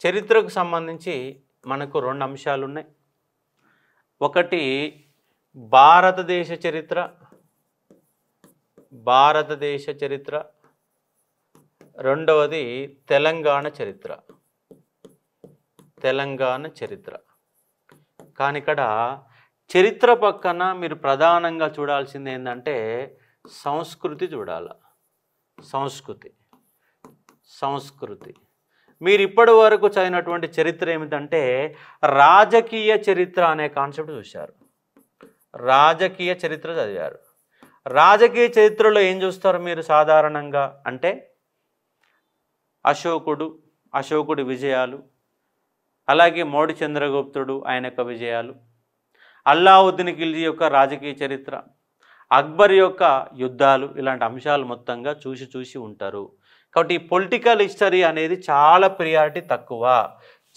చరిత్రకు సంబంధించి మనకు రెండు అంశాలు ఉన్నాయి. ఒకటి భారతదేశ చరిత్ర, రెండవది తెలంగాణ చరిత్ర. కానీ ఇక్కడ చరిత్ర పక్కన మీరు ప్రధానంగా చూడాల్సింది ఏంటంటే సంస్కృతి చూడాలి. సంస్కృతి మీరు ఇప్పటి వరకు చదివినటువంటి చరిత్ర ఏమిటంటే రాజకీయ చరిత్ర అనే కాన్సెప్ట్ చూశారు. రాజకీయ చరిత్ర చదివారు. రాజకీయ చరిత్రలో ఏం చూస్తారు మీరు సాధారణంగా అంటే అశోకుడి విజయాలు, అలాగే మౌఢ్య చంద్రగుప్తుడు ఆయన యొక్క విజయాలు, అల్లావుద్దీన్ ఖిల్జీ యొక్క రాజకీయ చరిత్ర, అక్బర్ యొక్క యుద్ధాలు, ఇలాంటి అంశాలు మొత్తంగా చూసి ఉంటారు. కాబట్టి ఈ పొలిటికల్ హిస్టరీ అనేది చాలా ప్రియారిటీ తక్కువ.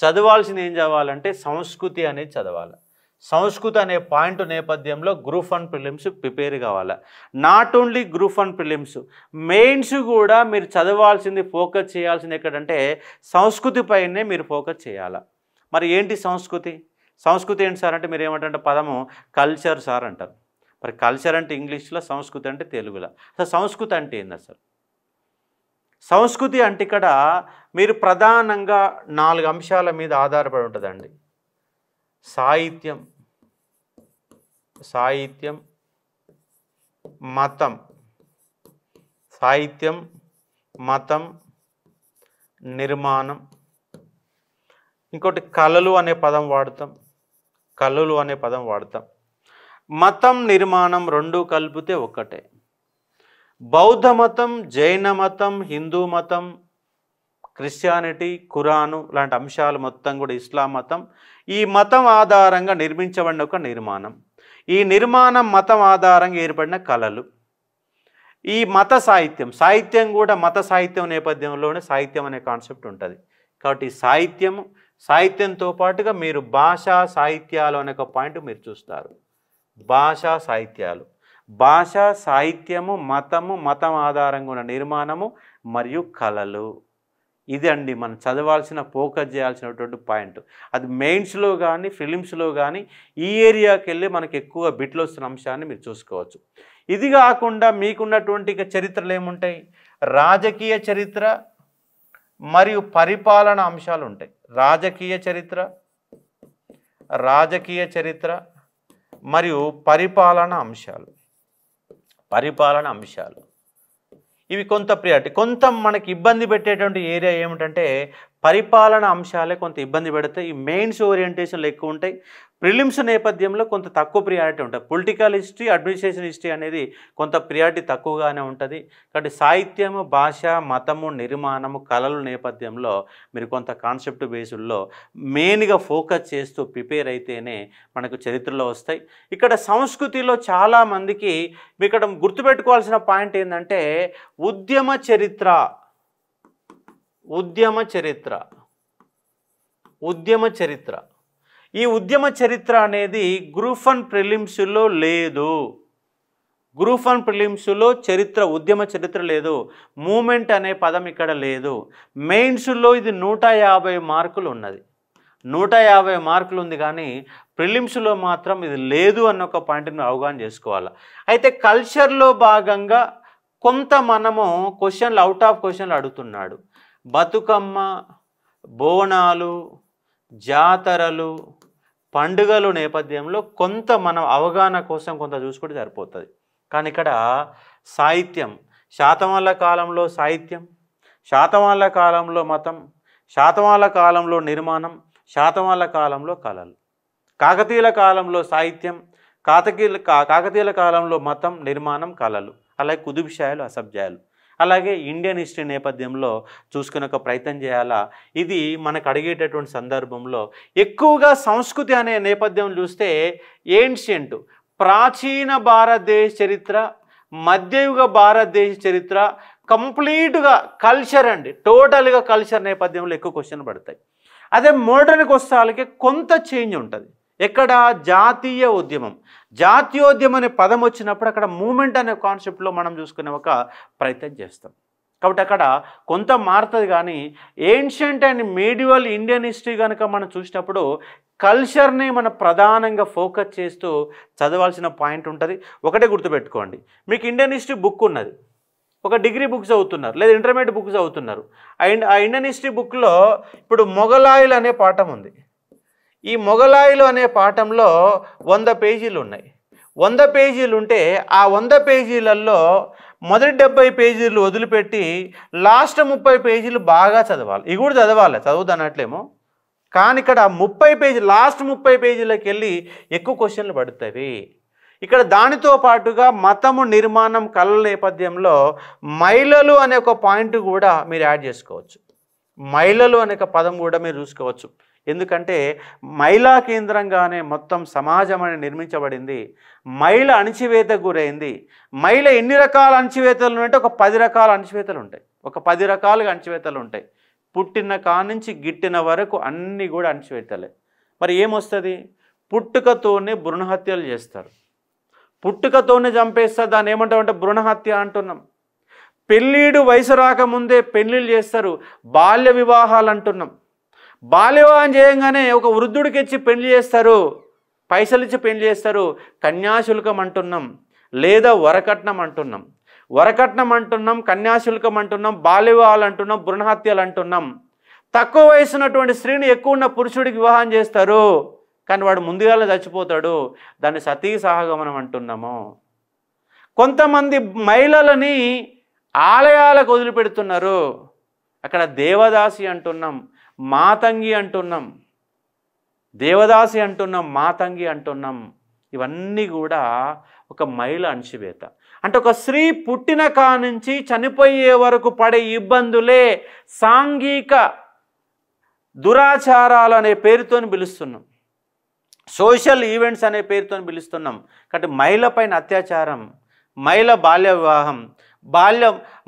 చదవాల్సింది ఏం చదవాలంటే సంస్కృతి అనేది చదవాలి. సంస్కృతి అనే పాయింట్ నేపథ్యంలో గ్రూప్ 1 ప్రిలిమ్స్ ప్రిపేర్ కావాలి. Not only group 1 prelims, mains కూడా మీరు చదవాల్సింది, ఫోకస్ చేయాల్సింది ఎక్కడంటే సంస్కృతి పైనే మీరు ఫోకస్ చేయాలి. మరి ఏంటి సంస్కృతి ఏంటి సార్ అంటే మీరు ఏమంటారంటే పదము కల్చర్ సార్ అంటారు. మరి కల్చర్ అంటే ఇంగ్లీష్లో, సంస్కృతి అంటే తెలుగులో. అసలు సంస్కృతి అంటే ఏంది అసలు? సంస్కృతి అంటే ఇక్కడ మీరు ప్రధానంగా 4 అంశాల మీద ఆధారపడి ఉంటుందండి. సాహిత్యం, మతం, నిర్మాణం. ఇంకోటి కళలు అనే పదం వాడతాం. మతం, నిర్మాణం రెండు కలిపితే ఒక్కటే. బౌద్ధ మతం, జైన మతం, హిందూ మతం, క్రిస్టియానిటీ, ఖురాను లాంటి అంశాలు మొత్తం కూడా, ఇస్లాం మతం, ఈ మతం ఆధారంగా నిర్మించబడిన ఒక నిర్మాణం. ఈ నిర్మాణం మతం ఆధారంగా ఏర్పడిన కళలు. ఈ మత సాహిత్యం కూడా మత సాహిత్యం నేపథ్యంలోనే సాహిత్యం అనే కాన్సెప్ట్ ఉంటుంది. కాబట్టి సాహిత్యంతో పాటుగా మీరు భాషా సాహిత్యాలు అనే ఒక పాయింట్ మీరు చూస్తారు. భాషా సాహిత్యము, మతం ఆధారంగా ఉన్న నిర్మాణము మరియు కళలు. ఇది అండి మనం చదవాల్సిన, ఫోకస్ చేయాల్సినటువంటి పాయింట్. అది మెయిన్స్లో కానీ ఫిలిమ్స్లో కానీ ఈ ఏరియాకి వెళ్ళి మనకి ఎక్కువ బిట్లు వస్తున్న అంశాన్ని మీరు చూసుకోవచ్చు. ఇది కాకుండా మీకున్నటువంటి చరిత్రలు ఏముంటాయి? రాజకీయ చరిత్ర మరియు పరిపాలన అంశాలు ఉంటాయి. రాజకీయ చరిత్ర మరియు పరిపాలన అంశాలు ఇవి కొంత ప్రియారిటీ. కొంత మనకి ఇబ్బంది పెట్టేటువంటి ఏరియా ఏమిటంటే పరిపాలన అంశాలే కొంత ఇబ్బంది పెడతాయి. ఈ మెయిన్స్ ఓరియంటేషన్లు ఎక్కువ ఉంటాయి. ప్రిలిమ్స్ నేపథ్యంలో కొంత తక్కువ ప్రియారిటీ ఉంటుంది. పొలిటికల్ హిస్టరీ, అడ్మినిస్ట్రేషన్ హిస్టరీ అనేది కొంత ప్రియారిటీ తక్కువగానే ఉంటుంది. కాబట్టి సాహిత్యము, భాష, మతము, నిర్మాణము, కళల నేపథ్యంలో మీరు కొంత కాన్సెప్ట్ బేస్డ్లో మెయిన్గా ఫోకస్ చేస్తూ ప్రిపేర్ అయితేనే మనకు చరిత్రలో వస్తాయి. ఇక్కడ సంస్కృతిలో చాలామందికి ఇక్కడ గుర్తుపెట్టుకోవాల్సిన పాయింట్ ఏంటంటే ఉద్యమ చరిత్ర. ఈ ఉద్యమ చరిత్ర అనేది గ్రూప్ 1 ప్రిలిమ్స్లో లేదు. గ్రూప్ 1 ప్రిలిమ్స్లో ఉద్యమ చరిత్ర లేదు. మూమెంట్ అనే పదం ఇక్కడ లేదు. మెయిన్స్లో ఇది 150 మార్కులు ఉన్నది. 150 మార్కులు ఉంది, కానీ ప్రిలిమ్స్లో మాత్రం ఇది లేదు అన్న ఒక పాయింట్ని అవగాహన చేసుకోవాలి. అయితే కల్చర్లో భాగంగా కొంత మనము క్వశ్చన్లు, అవుట్ ఆఫ్ క్వశ్చన్లు అడుగుతున్నాడు. బతుకమ్మ, బోనాలు, జాతరలు, పండుగలు నేపథ్యంలో కొంత మనం అవగాహన కోసం కొంత చూసుకుంటే సరిపోతుంది. కానీ ఇక్కడ సాహిత్యం, శాతవాహనుల కాలంలో సాహిత్యం, శాతవాహనుల కాలంలో మతం, శాతవాహనుల కాలంలో నిర్మాణం, శాతవాహనుల కాలంలో కళలు, కాకతీయుల కాలంలో సాహిత్యం, కాకతీయుల కాలంలో మతం, నిర్మాణం, కళలు, అలాగే కుతుబ్ షాలు, అసబ్జాలు, అలాగే ఇండియన్ హిస్టరీ నేపథ్యంలో చూసుకునే ఒక ప్రయత్నం చేయాలా. ఇది మనకు అడిగేటటువంటి సందర్భంలో ఎక్కువగా సంస్కృతి అనే నేపథ్యం చూస్తే ఏన్షియంట్, ప్రాచీన భారతదేశ చరిత్ర, మధ్యయుగ భారతదేశ చరిత్ర, కంప్లీట్గా కల్చర్ అండి, టోటల్గా కల్చర్ నేపథ్యంలో ఎక్కువ క్వశ్చన్ పడతాయి. అదే మోడర్న్కి వస్తే కొంత చేంజ్ ఉంటుంది. ఎక్కడ జాతీయోద్యమం అనే పదం వచ్చినప్పుడు అక్కడ మూమెంట్ అనే కాన్సెప్ట్లో మనం చూసుకునే ఒక ప్రయత్నం చేస్తాం. కాబట్టి అక్కడ కొంత మారుతుంది. కానీ ancient and medieval Indian history కనుక మనం చూసినప్పుడు కల్చర్ని మనం ప్రధానంగా ఫోకస్ చేస్తూ చదవాల్సిన పాయింట్ ఉంటుంది. ఒకటే గుర్తుపెట్టుకోండి, మీకు ఇండియన్ హిస్టరీ బుక్ ఉన్నది, ఒక డిగ్రీ బుక్ చదువుతున్నారు లేదా ఇంటర్మీడియట్ బుక్ చదువుతున్నారు. ఆ ఇండియన్ హిస్టరీ బుక్లో ఇప్పుడు మొఘలాయులు అనే పాఠం ఉంది. ఈ మొఘలాయులు అనే పాఠంలో 100 పేజీలు ఉన్నాయి. 100 పేజీలు ఉంటే ఆ 100 పేజీలలో మొదటి 70 పేజీలు వదిలిపెట్టి లాస్ట్ 30 పేజీలు బాగా చదవాలి. ఇవి కూడా చదవాలి, చదువుదనట్లేమో. కానీ ఇక్కడ 30 పేజీ లాస్ట్ 30 పేజీలకు వెళ్ళి ఎక్కువ క్వశ్చన్లు పడుతుంది. ఇక్కడ దానితో పాటుగా మతము నిర్మాణం కళల నేపథ్యంలో మహిళలు అనే ఒక పాయింట్ కూడా మీరు యాడ్ చేసుకోవచ్చు. మహిళలు అనే ఒక పదం కూడా మీరు చూసుకోవచ్చు. ఎందుకంటే మహిళా కేంద్రంగానే మొత్తం సమాజం అనేది నిర్మించబడింది. మహిళ అణచివేతకు గురైంది. మహిళ ఎన్ని రకాల అణచివేతలు అంటే ఒక 10 రకాల అణచివేతలు ఉంటాయి. ఒక 10 రకాలుగా అణచివేతలు ఉంటాయి. పుట్టిన కానుంచి గిట్టిన వరకు అన్నీ కూడా అణచివేతలే. మరి ఏమొస్తుంది? పుట్టుకతోనే భ్రూణహత్యలు చేస్తారు. పుట్టుకతోనే చంపేస్తారు. దాన్ని ఏమంటామంటే భ్రూణహత్య అంటున్నాం. పెళ్ళిడు వయసు రాకముందే పెళ్ళిళ్ళు చేస్తారు, బాల్య వివాహాలు అంటున్నాం. బాల్య వివాహం చేయంగానే ఒక వృద్ధుడికి ఇచ్చి పెళ్లి చేస్తారు, పైసలు ఇచ్చి పెళ్లి చేస్తారు. కన్యాశుల్కం అంటున్నాం లేదా వరకట్నం అంటున్నాం. వరకట్నం అంటున్నాం, కన్యాశుల్కం అంటున్నాం, బాల్య వివాహాలు అంటున్నాం, భ్రూణహత్యలు అంటున్నాం. తక్కువ వయసున్నటువంటి స్త్రీని ఎక్కువ ఉన్న పురుషుడికి వివాహం చేస్తారు, కానీ వాడు ముందుగానే చచ్చిపోతాడు. దాన్ని సతీ సహగమనం అంటున్నాము. కొంతమంది మహిళలని ఆలయాలకు వదిలిపెడుతున్నారు. అక్కడ దేవదాసి అంటున్నాం, మాతంగి అంటున్నాం, దేవదాసి అంటున్నాం, మాతంగి అంటున్నాం. ఇవన్నీ కూడా ఒక మహిళ అణచివేత. అంటే ఒక స్త్రీ పుట్టిన కానుంచి చనిపోయే వరకు పడే ఇబ్బందులే సాంఘిక దురాచారాలు అనే పేరుతో పిలుస్తున్నాం, సోషల్ ఈవెంట్స్ అనే పేరుతో పిలుస్తున్నాం. కాబట్టి మహిళ పైన అత్యాచారం, మహిళ బాల్య వివాహం,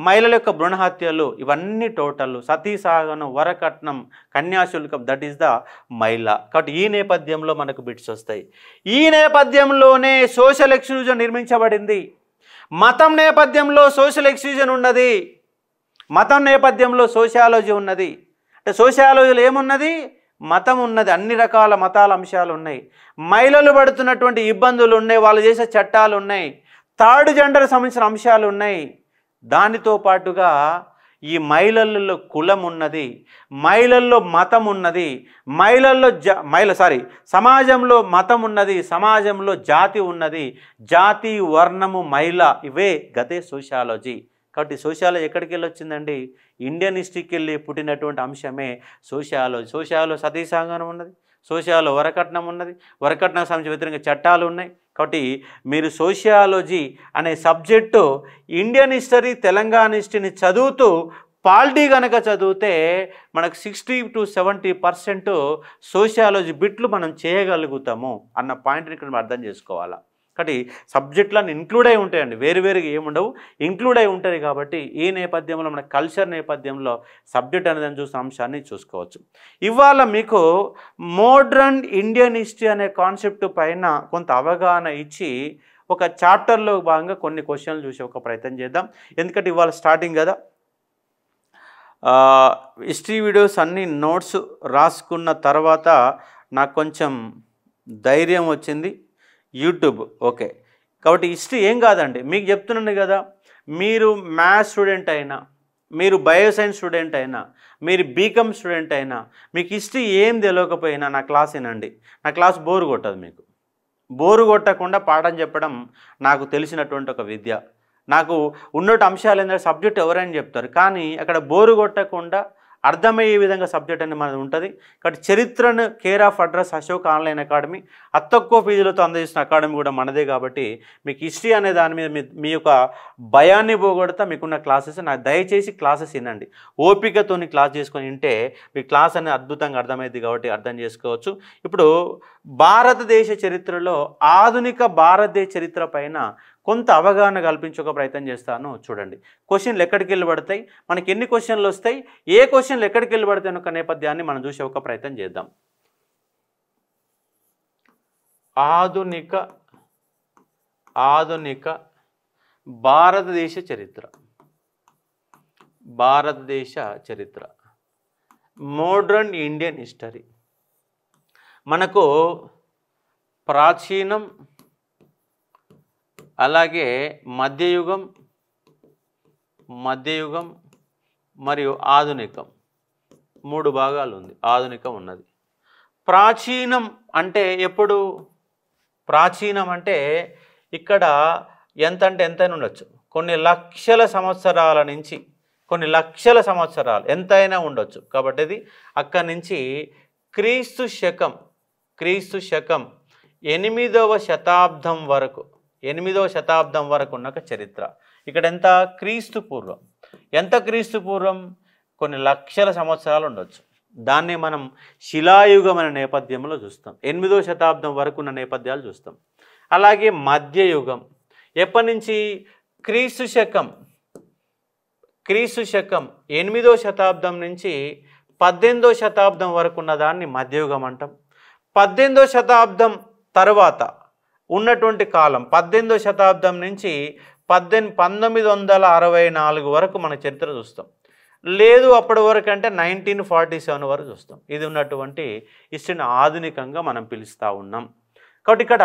మహిళల యొక్క భ్రూణహత్యలు, ఇవన్నీ total Sati సహగమనం, Varakatnam, Kanyasulkam, that is the మహిళ. కాబట్టి ఈ నేపథ్యంలో మనకు బిట్స్ వస్తాయి. ఈ నేపథ్యంలోనే సోషల్ ఎక్స్క్లూజన్ నిర్మించబడింది. మతం నేపథ్యంలో సోషల్ ఎక్స్క్లూజన్ ఉన్నది. మతం నేపథ్యంలో సోషియాలజీ ఉన్నది. అంటే సోషియాలజీలో ఏమున్నది? మతం ఉన్నది. అన్ని రకాల మతాల అంశాలు ఉన్నాయి. మహిళలు పడుతున్నటువంటి ఇబ్బందులు ఉన్నాయి, వాళ్ళు చేసే చట్టాలు ఉన్నాయి, థర్డ్ జెండర్ సంబంధించిన అంశాలు ఉన్నాయి. దానితో పాటుగా ఈ మహిళల్లో కులం ఉన్నది, మహిళల్లో మతం ఉన్నది, సమాజంలో మతం ఉన్నది, సమాజంలో జాతి ఉన్నది, జాతి, వర్ణము, మహిళ, ఇవే గతే సోషియాలజీ. కాబట్టి సోషియాలజీ ఎక్కడికి వెళ్ళి వచ్చిందండి? ఇండియన్ హిస్టరీకి వెళ్ళి పుట్టినటువంటి అంశమే సోషియాలజీ. సోషియాలో సతీ సహగమనం ఉన్నది, సోషియాలో వరకట్నం ఉన్నది, వరకట్నం సంబంధించిన వ్యతిరేక చట్టాలు ఉన్నాయి. కాబట్టి మీరు సోషియాలజీ అనే సబ్జెక్టు ఇండియన్ హిస్టరీ, తెలంగాణ హిస్టరీని చదువుతూ పాలిటీ కనుక చదివితే మనకు 60 to 70% సోషియాలజీ బిట్లు మనం చేయగలుగుతాము అన్న పాయింట్ని ఇక్కడ మనం అర్థం చేసుకోవాలా. కాబట్టి సబ్జెక్టులను ఇంక్లూడ్ అయి ఉంటాయండి, వేరువేరుగా ఏముండవు, ఇంక్లూడ్ అయి ఉంటుంది. కాబట్టి ఈ నేపథ్యంలో మన కల్చర్ నేపథ్యంలో సబ్జెక్ట్ అనేది చూసిన అంశాన్ని చూసుకోవచ్చు. ఇవాళ మీకు మోడ్రన్ ఇండియన్ హిస్టరీ అనే కాన్సెప్ట్ పైన కొంత అవగాహన ఇచ్చి ఒక చాప్టర్లో భాగంగా కొన్ని క్వశ్చన్లు చూసే ఒక ప్రయత్నం చేద్దాం. ఎందుకంటే ఇవాళ స్టార్టింగ్ కదా, హిస్టరీ వీడియోస్ అన్ని నోట్స్ రాసుకున్న తర్వాత నాకు కొంచెం ధైర్యం వచ్చింది. YouTube okay. కాబట్టి హిస్టరీ ఏం కాదండి, మీకు చెప్తున్నాను కదా, మీరు మ్యాథ్స్ స్టూడెంట్ అయినా, మీరు బయోసైన్స్ స్టూడెంట్ అయినా, మీరు బీకామ్ స్టూడెంట్ అయినా, మీకు హిస్టరీ ఏం తెలియకపోయినా నా క్లాస్ వినండి. నా క్లాస్ బోరు కొట్టదు. మీకు బోరు కొట్టకుండా పాఠం చెప్పడం నాకు తెలిసినటువంటి ఒక విద్య. నాకు ఉన్నట్టు అంశాలు ఏంటంటే సబ్జెక్ట్ ఎవరైనా చెప్తారు, కానీ అక్కడ బోరు కొట్టకుండా అర్థమయ్యే విధంగా సబ్జెక్ట్ అనేది మనది ఉంటుంది. కాబట్టి చరిత్రను care of address Ashok online academy, తక్కువ ఫీజులతో అందజేసిన అకాడమీ కూడా మనదే. కాబట్టి మీకు హిస్టరీ అనే దాని మీద మీ యొక్క భయాన్ని పోగొడతా మీకున్న క్లాసెస్ నాకు దయచేసి క్లాసెస్ వినండి. ఓపికతో క్లాస్ చేసుకొని వింటే మీ క్లాస్ అనేది అద్భుతంగా అర్థమైంది. కాబట్టి అర్థం చేసుకోవచ్చు. ఇప్పుడు భారతదేశ చరిత్రలో ఆధునిక భారతదేశ చరిత్ర పైన కొంత అవగాహన కల్పించే ఒక ప్రయత్నం చేస్తాను. చూడండి, క్వశ్చన్లు ఎక్కడికి వెళ్ళి పడతాయి, మనకి ఎన్ని క్వశ్చన్లు వస్తాయి, ఏ క్వశ్చన్లు ఎక్కడికి వెళ్ళి పడతాయి అనే ఒక నేపథ్యాన్ని మనం చూసే ఒక ప్రయత్నం చేద్దాం. ఆధునిక భారతదేశ చరిత్ర. భారతదేశ చరిత్ర, మోడ్రన్ ఇండియన్ హిస్టరీ. మనకు ప్రాచీనం, అలాగే మధ్యయుగం మరియు ఆధునికం, 3 భాగాలు ఉంది. ఆధునికం ఉన్నది. ప్రాచీనం అంటే ఎప్పుడు? ప్రాచీనం అంటే ఇక్కడ ఎంత అంటే ఎంతైనా ఉండొచ్చు, కొన్ని లక్షల సంవత్సరాల నుంచి, కొన్ని లక్షల సంవత్సరాలు ఎంతైనా ఉండొచ్చు. కాబట్టి ఇది అక్కడి నుంచి క్రీస్తు శకం 8వ శతాబ్దం వరకు, 8వ శతాబ్దం వరకు ఉన్న చరిత్ర. ఇక్కడ ఎంత? క్రీస్తు పూర్వం. ఎంత క్రీస్తు పూర్వం? కొన్ని లక్షల సంవత్సరాలు ఉండొచ్చు. దాన్ని మనం శిలాయుగం అనే నేపథ్యంలో చూస్తాం. 8వ శతాబ్దం వరకు ఉన్న నేపథ్యాలు చూస్తాం. అలాగే మధ్యయుగం ఎప్పటి నుంచి? క్రీస్తు శకం 8వ శతాబ్దం నుంచి 18వ శతాబ్దం వరకు ఉన్న దాన్ని మధ్యయుగం అంటాం. 18వ శతాబ్దం తర్వాత ఉన్నటువంటి కాలం, 18వ శతాబ్దం నుంచి 1964 వరకు మన చరిత్ర చూస్తాం. లేదు అప్పటి వరకు అంటే 1947 వరకు చూస్తాం. ఇది ఉన్నటువంటి హిస్టరీని ఆధునికంగా మనం పిలుస్తూ ఉన్నాం. కాబట్టి ఇక్కడ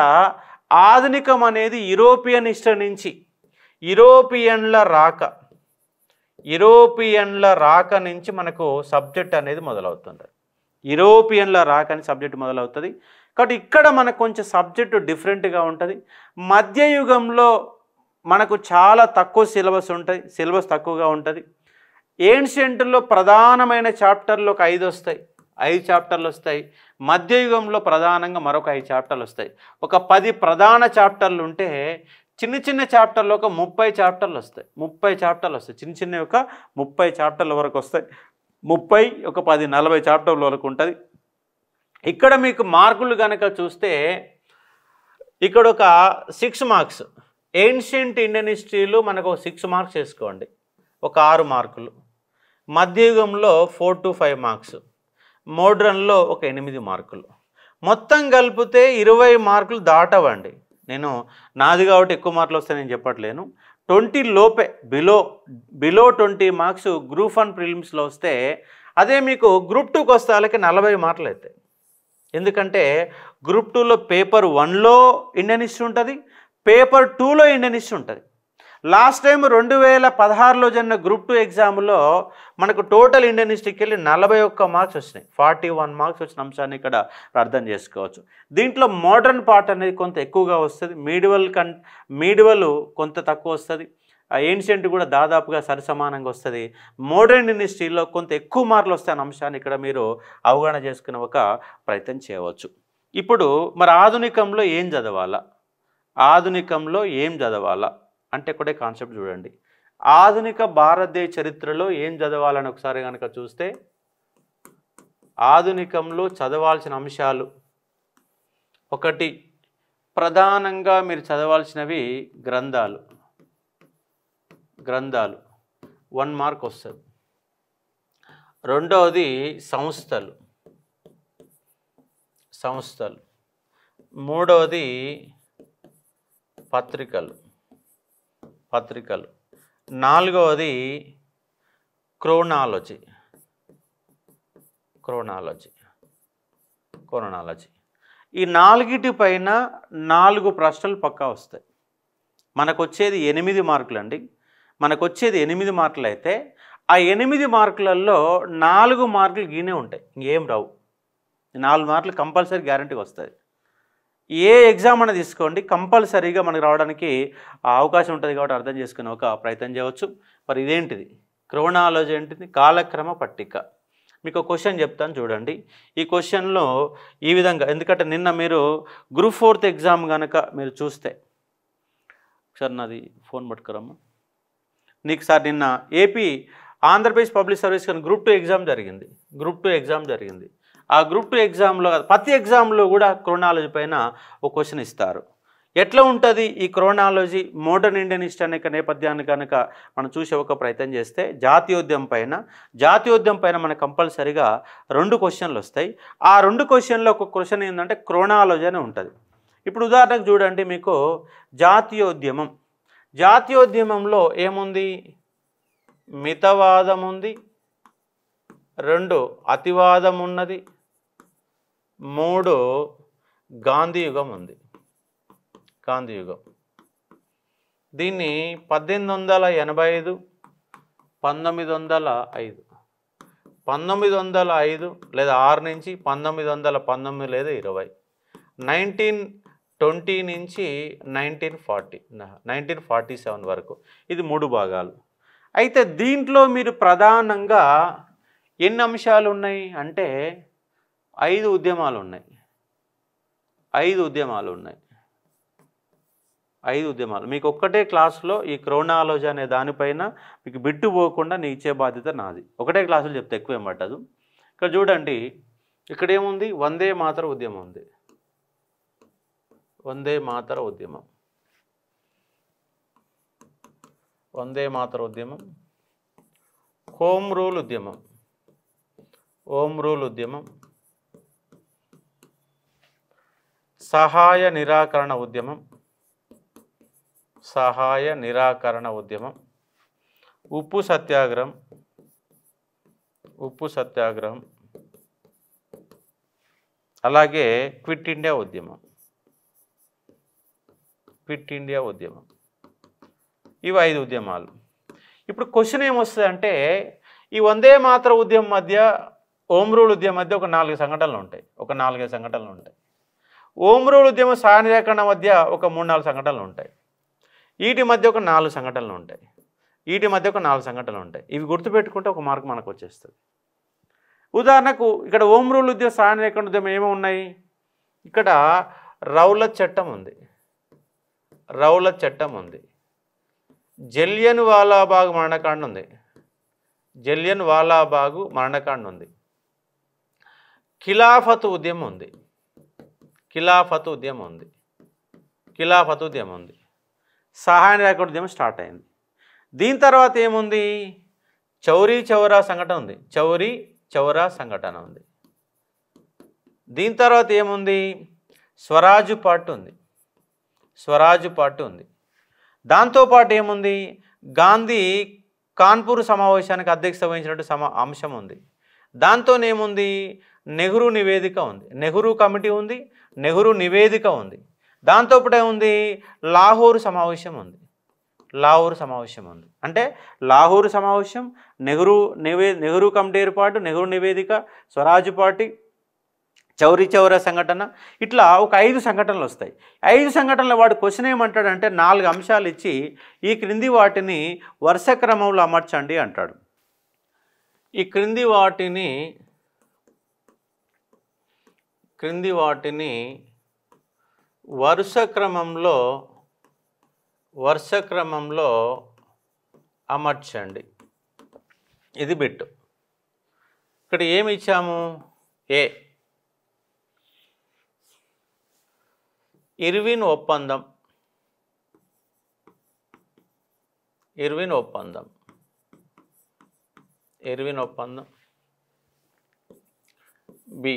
ఆధునికం అనేది యూరోపియన్ హిస్టరీ నుంచి, యూరోపియన్ల రాక నుంచి మనకు సబ్జెక్ట్ అనేది మొదలవుతుంది. యూరోపియన్ల రాక అని సబ్జెక్ట్ మొదలవుతుంది. కాబట్టి ఇక్కడ మనకు కొంచెం సబ్జెక్టు డిఫరెంట్గా ఉంటుంది. మధ్యయుగంలో మనకు చాలా తక్కువ సిలబస్ ఉంటుంది, సిలబస్ తక్కువగా ఉంటుంది. ఏన్షియంట్లో ప్రధానమైన చాప్టర్లు ఒక 5 వస్తాయి, 5 చాప్టర్లు వస్తాయి. మధ్యయుగంలో ప్రధానంగా మరొక 5 చాప్టర్లు వస్తాయి. ఒక 10 ప్రధాన చాప్టర్లు ఉంటే చిన్న చిన్న చాప్టర్లు ఒక 30 చాప్టర్లు వస్తాయి. 30 చాప్టర్లు వస్తాయి. చిన్న చిన్న ఒక 30 చాప్టర్ల వరకు వస్తాయి. 30 ఒక 10 40 చాప్టర్ల వరకు ఉంటుంది. ఇక్కడ మీకు మార్కులు కనుక చూస్తే ఇక్కడ ఒక 6 మార్క్స్. ఏన్షియంట్ ఇండియన్ హిస్టరీలో మనకు 6 మార్క్స్ వేసుకోండి, ఒక 6 మార్కులు. మధ్యయుగంలో 4 to 5 మార్క్స్, మోడ్రన్లో ఒక 8 మార్కులు. మొత్తం కలిపితే 20 మార్కులు దాటవండి. నేను నాది కాబట్టి ఎక్కువ మార్కులు వస్తాయి నేను చెప్పట్లేను. 20 లోపే, బిలో 20 మార్క్స్ గ్రూప్ 1 ప్రిలిమ్స్లో వస్తే, అదే మీకు గ్రూప్ 2కి వస్తే వాళ్ళకి 40 మార్కులు అవుతాయి. ఎందుకంటే గ్రూప్ 2లో పేపర్ 1లో ఇండియన్ హిస్టరీ ఉంటుంది, పేపర్ 2లో ఇండియన్ హిస్టరీ ఉంటుంది. లాస్ట్ టైం 2016లో జరిగిన గ్రూప్ 2 ఎగ్జామ్లో మనకు టోటల్ ఇండియన్ హిస్టరీకి వెళ్ళి 41 మార్క్స్ వచ్చినాయి. 41 మార్క్స్ వచ్చిన అంశాన్ని ఇక్కడ అర్థం చేసుకోవచ్చు. దీంట్లో మోడర్న్ పార్ట్ అనేది కొంత ఎక్కువగా వస్తుంది, మీడివల్ కొంత తక్కువ వస్తుంది, ఏన్షియంట్ కూడా దాదాపుగా సరిసమానంగా వస్తుంది. మోడర్న్ ఇండియన్ హిస్టరీలో కొంత ఎక్కువ మార్కులు వస్తాయన్న అంశాన్ని ఇక్కడ మీరు అవగాహన చేసుకునే ఒక ప్రయత్నం చేయవచ్చు. ఇప్పుడు మరి ఆధునికంలో ఏం చదవాలా అంటే కూడా కాన్సెప్ట్ చూడండి. ఆధునిక భారతదేశ చరిత్రలో ఏం చదవాలని ఒకసారి కనుక చూస్తే, ఆధునికంలో చదవాల్సిన అంశాలు, ఒకటి ప్రధానంగా మీరు చదవాల్సినవి గ్రంథాలు 1 మార్క్ వస్తుంది. రెండవది సంస్థలు. మూడవది పత్రికలు. నాలుగవది క్రోనాలజీ. ఈ 4 పైన 4 ప్రశ్నలు పక్కా వస్తాయి. మనకు వచ్చేది 8 మార్కులు అండి. మనకు వచ్చేది 8 మార్కులు అయితే ఆ 8 మార్కులలో 4 మార్కులు గీనే ఉంటాయి, ఇంకేం రావు. 4 మార్కులు కంపల్సరీ గ్యారంటీగా వస్తుంది. ఏ ఎగ్జామ్ అనేది తీసుకోండి కంపల్సరీగా మనకు రావడానికి అవకాశం ఉంటుంది. కాబట్టి అర్థం చేసుకునే ఒక ప్రయత్నం చేయవచ్చు. మరి ఇదేంటిది? క్రోనాలజీ ఏంటిది? కాలక్రమ పట్టిక. మీకు ఒక క్వశ్చన్ చెప్తాను చూడండి. ఈ క్వశ్చన్లో ఈ విధంగా, ఎందుకంటే నిన్న మీరు గ్రూప్ 4 ఎగ్జామ్ కనుక మీరు చూస్తే, సార్ నాది ఫోన్ పట్టుకురమ్మా. నీకు సార్ నిన్న ఆంధ్రప్రదేశ్ పబ్లిక్ సర్వీస్ కానీ గ్రూప్ 2 ఎగ్జామ్ జరిగింది. ఆ గ్రూప్ 2 ఎగ్జామ్లో, ప్రతి ఎగ్జామ్లో కూడా క్రోనాలజీ పైన ఒక క్వశ్చన్ ఇస్తారు. ఎట్లా ఉంటుంది ఈ క్రోనాలజీ? మోడర్న్ ఇండియన్ హిస్టరీ అనే నేపథ్యాన్ని కనుక మనం చూసే ఒక ప్రయత్నం చేస్తే, జాతీయోద్యమం పైన మనకు కంపల్సరీగా 2 క్వశ్చన్లు వస్తాయి. ఆ 2 క్వశ్చన్లో ఒక క్వశ్చన్ ఏంటంటే క్రోనాలజీ అని ఉంటుంది. ఇప్పుడు ఉదాహరణకు చూడండి, మీకు జాతీయోద్యమంలో ఏముంది? మితవాదం ఉంది, 2 అతివాదం ఉన్నది, 3 గాంధీ యుగం ఉంది. గాంధీ యుగం దీన్ని 1885 1905 1905 లేదా 6 నుంచి 1919 లేదా 20 1920 నుంచి 1947 వరకు ఇది 3 భాగాలు. అయితే దీంట్లో మీరు ప్రధానంగా ఎన్ని అంశాలు ఉన్నాయి అంటే 5 ఉద్యమాలు ఉన్నాయి. 5 ఉద్యమాలు ఉన్నాయి. 5 ఉద్యమాలు మీకు ఒక్కటే క్లాసులో ఈ క్రోనాలజీ అనే దానిపైన మీకు బిట్టు పోకుండా నీ ఇచ్చే బాధ్యత నాది. ఒకటే క్లాసులు చెప్తే ఎక్కువ ఏం పట్టదు. ఇక్కడ చూడండి, ఇక్కడ ఏముంది, వందే మాతర ఉద్యమం ఉంది. వందే మాతర ఉద్యమం, వందే మాతర ఉద్యమం, హోమ్ రూల్ ఉద్యమం, హోమ్ రూల్ ఉద్యమం, సహాయ నిరాకరణ ఉద్యమం, సహాయ నిరాకరణ ఉద్యమం, ఉప్పు సత్యాగ్రహం, ఉప్పు సత్యాగ్రహం, అలాగే క్విట్ ఇండియా ఉద్యమం, క్విట్ ఇండియా ఉద్యమం. ఇవి 5 ఉద్యమాలు. ఇప్పుడు క్వశ్చన్ ఏమొస్తుంది అంటే ఈ వందే మాతర ఉద్యమం మధ్య హోమ్ రూల్ ఉద్యమం మధ్య ఒక 4 సంఘటనలు ఉంటాయి, ఒక 4-5 సంఘటనలు ఉంటాయి. హోమ్ రూల్ ఉద్యమం సహాయ నిరాకరణ మధ్య ఒక 3-4 సంఘటనలు ఉంటాయి. వీటి మధ్య ఒక 4 సంఘటనలు ఉంటాయి. వీటి మధ్య ఒక 4 సంఘటనలు ఉంటాయి. ఇవి గుర్తుపెట్టుకుంటే ఒక మార్క్ మనకు వచ్చేస్తుంది. ఉదాహరణకు ఇక్కడ హోమ్ రూల్ ఉద్యమం సహాయ నిరాకరణ ఉద్యమం ఏమో ఉన్నాయి. ఇక్కడ రౌలత్ చట్టం ఉంది, రౌలత్ చట్టం ఉంది, జలియన్ వాలాబాగ్ మరణకాండ ఉంది, జలియన్ వాలాబాగ్ మరణకాండ ఉంది, ఖిలాఫత్ ఉద్యమం ఉంది, ఖిలాఫత్ ఉద్యమం ఉంది, ఖిలాఫత్ ఉద్యమం ఉంది, సహాయ నిరాకరణ ఉద్యమం స్టార్ట్ అయింది. దీని తర్వాత ఏముంది, చౌరీ చౌరా సంఘటన ఉంది, చౌరీ చౌరా సంఘటన ఉంది. దీని తర్వాత ఏముంది, స్వరాజు పార్టీ ఉంది, స్వరాజు పార్టీ ఉంది. దాంతోపాటు ఏముంది, గాంధీ కాన్పూర్ సమావేశానికి అధ్యక్షత వహించినట్టు అంశం ఉంది. దాంతోనేముంది, నెహ్రూ నివేదిక ఉంది, నెహ్రూ కమిటీ ఉంది, నెహ్రూ నివేదిక ఉంది. దాంతోపాటు ఏముంది, లాహోరు సమావేశం ఉంది, లాహోరు సమావేశం ఉంది. అంటే లాహోరు సమావేశం, నెహ్రూ కమిటీ ఏర్పాటు, నెహ్రూ నివేదిక, స్వరాజ్ పార్టీ, చౌరీ చౌరా సంఘటన, ఇట్లా ఒక 5 సంఘటనలు వస్తాయి. 5 సంఘటనల వాడు క్వశ్చన్ ఏమంటాడంటే 4 అంశాలు ఇచ్చి ఈ క్రింది వాటిని వరుస క్రమంలో అమర్చండి అంటాడు. ఈ క్రింది వాటిని వరుస క్రమంలో అమర్చండి. ఇది బిట్టు. ఇక్కడ ఏమి ఇచ్చాము, ఏ ఇర్విన్ ఒప్పందం, ఇర్విన్ ఒప్పందం, ఇర్విన్ ఒప్పందం. బి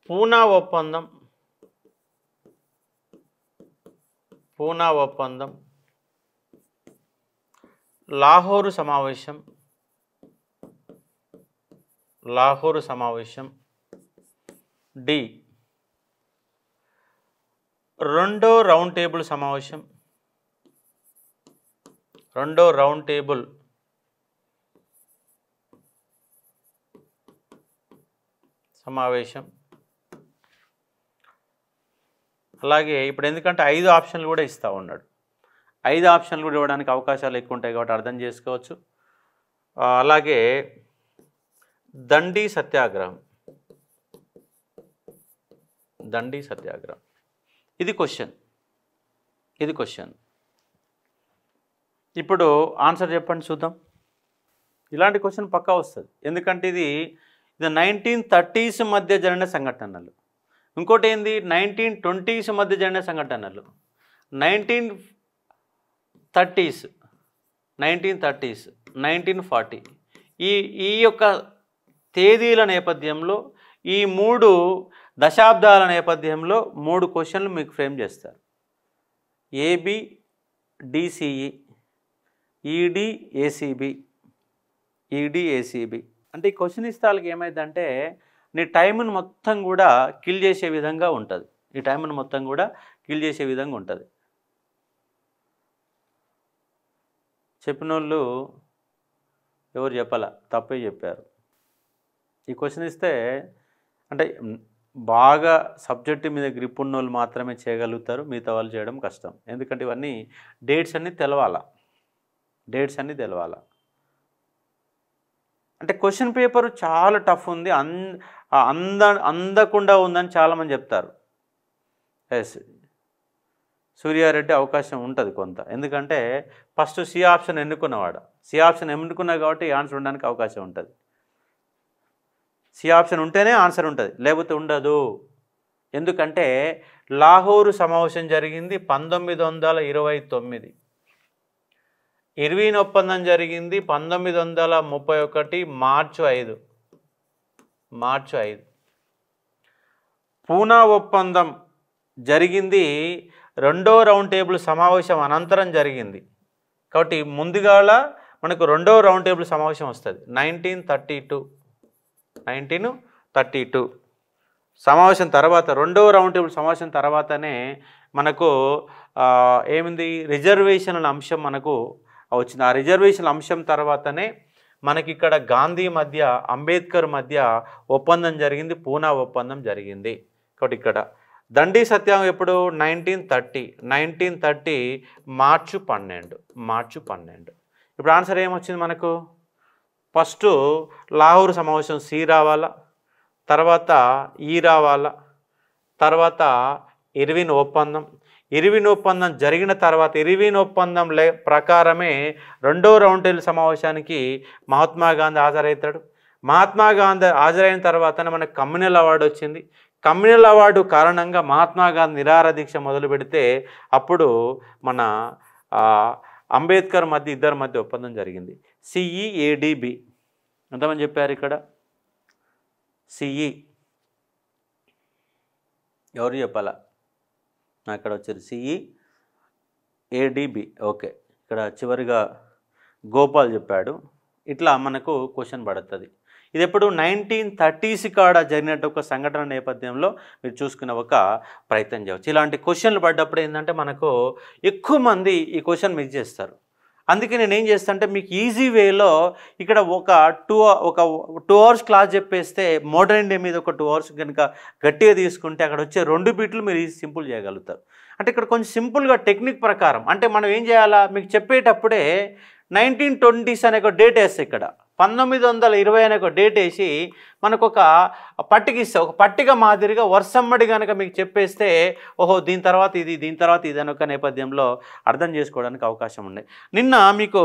పూనా ఒప్పందం, పూనా ఒప్పందం, లాహోరు సమావేశం, లాహోరు సమావేశం. డి రెండో రౌండ్ టేబుల్ సమావేశం, రెండో రౌండ్ టేబుల్ సమావేశం. అలాగే ఇప్పుడు ఎందుకంటే 5 ఆప్షన్లు కూడా ఇస్తూ ఉన్నాడు, 5 ఆప్షన్లు కూడా ఇవ్వడానికి అవకాశాలు ఎక్కువ ఉంటాయి కాబట్టి అర్థం చేసుకోవచ్చు. అలాగే దండి సత్యాగ్రహం, దండి సత్యాగ్రహం. ఇది క్వశ్చన్, ఇది క్వశ్చన్. ఇప్పుడు ఆన్సర్ చెప్పండి చూద్దాం. ఇలాంటి క్వశ్చన్ పక్కా వస్తుంది, ఎందుకంటే ఇది 1930s మధ్య జరిగిన సంఘటనలు. ఇంకోటి ఏంది, 1920s మధ్య జరిగిన సంఘటనలు, 1930s, 1940 ఈ యొక్క తేదీల నేపథ్యంలో, ఈ 3 దశాబ్దాల నేపథ్యంలో 3 క్వశ్చన్లు మీకు ఫ్రేమ్ చేస్తారు. ఏబి డిసిఈ, ఈడి ఏసీబీ, ఈడి ఏసీబీ. అంటే ఈ క్వశ్చన్ ఇస్తే వాళ్ళకి ఏమైందంటే నీ టైంను మొత్తం కూడా కిల్ చేసే విధంగా ఉంటుంది. ఈ టైంను మొత్తం కూడా కిల్ చేసే విధంగా ఉంటుంది. చెప్పిన వాళ్ళు ఎవరు చెప్పాల, తప్పే చెప్పారు. ఈ క్వశ్చన్ ఇస్తే అంటే బాగా సబ్జెక్టు మీద గ్రిప్ ఉన్న వాళ్ళు మాత్రమే చేయగలుగుతారు, మిగతా వాళ్ళు చేయడం కష్టం. ఎందుకంటే ఇవన్నీ డేట్స్ అన్నీ తెలవాలా, డేట్స్ అన్నీ తెలవాలా. అంటే క్వశ్చన్ పేపరు చాలా టఫ్ ఉంది, అందకుండా ఉందని చాలామంది చెప్తారు. ఎస్, సూర్యారెడ్డి అవకాశం ఉంటుంది కొంత, ఎందుకంటే ఫస్ట్ సి ఆప్షన్ ఎన్నుకున్నవాడు, సి ఆప్షన్ ఎన్నుకున్నా కాబట్టి ఆన్సర్ ఉండడానికి అవకాశం ఉంటుంది. సి ఆప్షన్ ఉంటేనే ఆన్సర్ ఉంటుంది, లేకపోతే ఉండదు. ఎందుకంటే లాహోరు సమావేశం జరిగింది 1929, ఇర్విన్ ఒప్పందం జరిగింది 1931 మార్చి 5. పూనా ఒప్పందం జరిగింది రెండో రౌండ్ టేబుల్ సమావేశం అనంతరం జరిగింది. కాబట్టి ముందుగాల మనకు రెండో రౌండ్ టేబుల్ సమావేశం వస్తుంది 1932 సమావేశం తర్వాత, రెండో రౌండ్ టేబుల్ సమావేశం తర్వాతనే మనకు ఏమింది రిజర్వేషన్ల అంశం మనకు వచ్చింది. ఆ రిజర్వేషన్ అంశం తర్వాతనే మనకి ఇక్కడ గాంధీ మధ్య అంబేద్కర్ మధ్య ఒప్పందం జరిగింది, పూనా ఒప్పందం జరిగింది. కాబట్టి ఇక్కడ దండి సత్యాగ్రహం ఎప్పుడు 1930 మార్చి 12. ఇప్పుడు ఆన్సర్ ఏమొచ్చింది మనకు, ఫస్ట్ లాహోర్ సమావేశం సి రావాలా, తర్వాత ఈ రావాలా, తర్వాత ఇర్విన్ ఒప్పందం జరిగిన తర్వాత ఇర్విన్ ఒప్పందం ప్రకారమే రెండో రౌండ్ టేబుల్ సమావేశానికి మహాత్మా గాంధీ హాజరవుతాడు. మహాత్మా గాంధీ హాజరైన తర్వాతనే మనకు కమ్యూనల్ అవార్డు వచ్చింది. కమ్యూనల్ అవార్డు కారణంగా మహాత్మా గాంధీ నిరాహార దీక్ష మొదలు పెడితే అప్పుడు మన అంబేద్కర్ మధ్య ఇద్దరి మధ్య ఒప్పందం జరిగింది. సిఈఏడిబి ఎంతమంది చెప్పారు ఇక్కడ, సిఈ ఎవరు చెప్పాలా, నాకు ఇక్కడ వచ్చారు సిఈఏడిబి. ఓకే, ఇక్కడ చివరిగా గోపాల్ చెప్పాడు. ఇట్లా మనకు క్వశ్చన్ పడుతుంది. ఇది ఎప్పుడు 1930s కాడ జరిగినట్టు ఒక సంఘటన నేపథ్యంలో మీరు చూసుకునే ఒక ప్రయత్నం చేయవచ్చు. ఇలాంటి క్వశ్చన్లు పడ్డప్పుడు ఏంటంటే మనకు ఎక్కువ మంది ఈ క్వశ్చన్ మిస్ చేస్తారు. అందుకే నేను ఏం చేస్తాను అంటే మీకు ఈజీ వేలో ఇక్కడ ఒక 2 hours క్లాస్ చెప్పేస్తే మోడర్న్ ఇండియా మీద ఒక 2 hours కనుక గట్టిగా తీసుకుంటే అక్కడ వచ్చే 2 బిట్లు మీరు సింపుల్ చేయగలుగుతారు. అంటే ఇక్కడ కొంచెం సింపుల్గా టెక్నిక్ ప్రకారం అంటే మనం ఏం చేయాలా, మీకు చెప్పేటప్పుడే 1920s అనే ఒక డేట్ వేస్తే ఇక్కడ 1920 అనే ఒక డేట్ వేసి మనకు ఒక పట్టిక ఇస్తే, ఒక పట్టిక మాదిరిగా వర్సమ్మడి కనుక మీకు చెప్పేస్తే ఓహో దీని తర్వాత ఇది అని ఒక నేపథ్యంలో అర్థం చేసుకోవడానికి అవకాశం ఉంది. నిన్న మీకు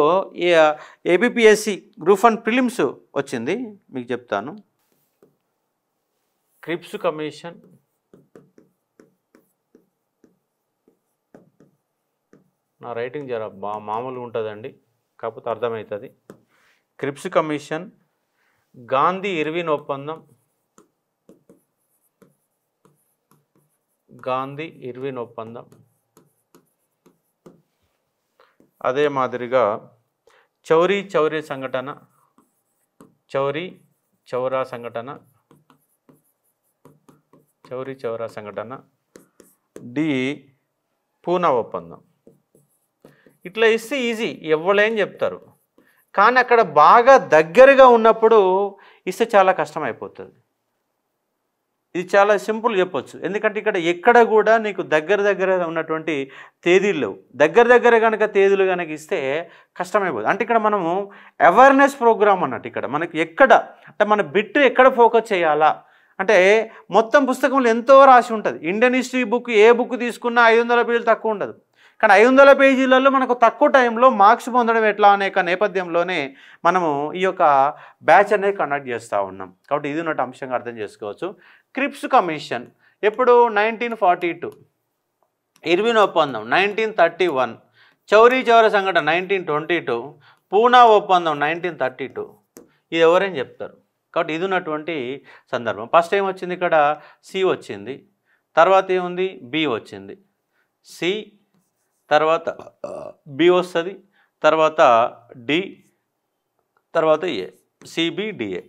ఏబిపిఎస్సి గ్రూప్ 1 ప్రిలిమ్స్ వచ్చింది, మీకు చెప్తాను. క్రిప్స్ కమిషన్ నా రైటింగ్ జర మామూలుగా ఉంటుందండి, కాకపోతే అర్థమవుతుంది. క్రిప్స్ కమిషన్, గాంధీ ఇర్విన్ ఒప్పందం, అదే మాదిరిగా చౌరీ చౌరా సంఘటన, డి పూనా ఒప్పందం. ఇట్లా ఇస్తే ఈజీ, ఎవరైనా చెప్తారు. కానీ అక్కడ బాగా దగ్గరగా ఉన్నప్పుడు ఇస్తే చాలా కష్టం అయిపోతుంది. ఇది చాలా సింపుల్ చెప్పొచ్చు, ఎందుకంటే ఇక్కడ ఎక్కడ కూడా నీకు దగ్గర ఉన్నటువంటి తేదీలు లేవు. దగ్గర కనుక తేదీలు కనుక ఇస్తే కష్టమైపోతుంది. అంటే ఇక్కడ మనము అవేర్నెస్ ప్రోగ్రామ్ అన్నట్టు ఇక్కడ మనకి ఎక్కడ అంటే మన బిట్ ఎక్కడ ఫోకస్ చేయాలా అంటే మొత్తం పుస్తకంలో ఎంతో రాసి ఉంటుంది. ఇండియన్ హిస్టరీ బుక్ ఏ బుక్ తీసుకున్నా 500 పేజీలు తక్కువ ఉండదు. కానీ 500 పేజీలలో మనకు తక్కువ టైంలో మార్క్స్ పొందడం ఎట్లా అనే నేపథ్యంలోనే మనము ఈ యొక్క బ్యాచ్ అనేది కండక్ట్ చేస్తూ ఉన్నాం. కాబట్టి ఇది ఉన్నట్టు అంశంగా అర్థం చేసుకోవచ్చు. క్రిప్స్ కమిషన్ ఎప్పుడు 1942, ఇర్విన్ ఒప్పందం 1931, చౌరా సంఘటన 1922, పూనా ఒప్పందం 1932. ఇది ఎవరైనా చెప్తారు. కాబట్టి ఇది ఉన్నటువంటి సందర్భం. ఫస్ట్ ఏం వచ్చింది ఇక్కడ, సి వచ్చింది, తర్వాత ఏముంది, బి వచ్చింది, సి, తర్వాత బి వస్తుంది, తర్వాత డి, తర్వాత ఏ, సిబిడిఏ.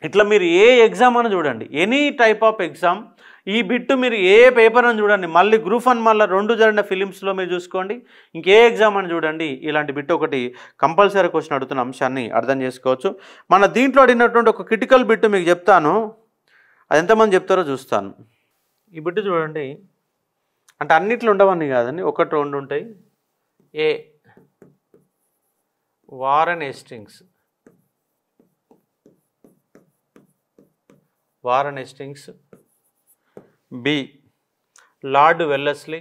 ఇట్లా మీరు ఏ ఎగ్జామ్ అని చూడండి, ఎనీ టైప్ ఆఫ్ ఎగ్జామ్ ఈ బిట్టు మీరు ఏ పేపర్ అని చూడండి, మళ్ళీ గ్రూప్ 1 మళ్ళీ 2 జరిగిన ఫిలిమ్స్లో మీరు చూసుకోండి, ఇంకే ఎగ్జామ్ అని చూడండి, ఇలాంటి బిట్ ఒకటి కంపల్సరీ క్వశ్చన్ అడుగుతున్న అంశాన్ని అర్థం చేసుకోవచ్చు. మన దీంట్లో అడిగినటువంటి ఒక క్రిటికల్ బిట్టు మీకు చెప్తాను, అది ఎంతమంది చెప్తారో చూస్తాను. ఈ బిట్టు చూడండి, అంటే అన్నిట్లో ఉండవన్నీ కాదండి, 1, 2 ఉంటాయి. A, Warren Hastings, Warren Hastings. B, Lord Wellesley.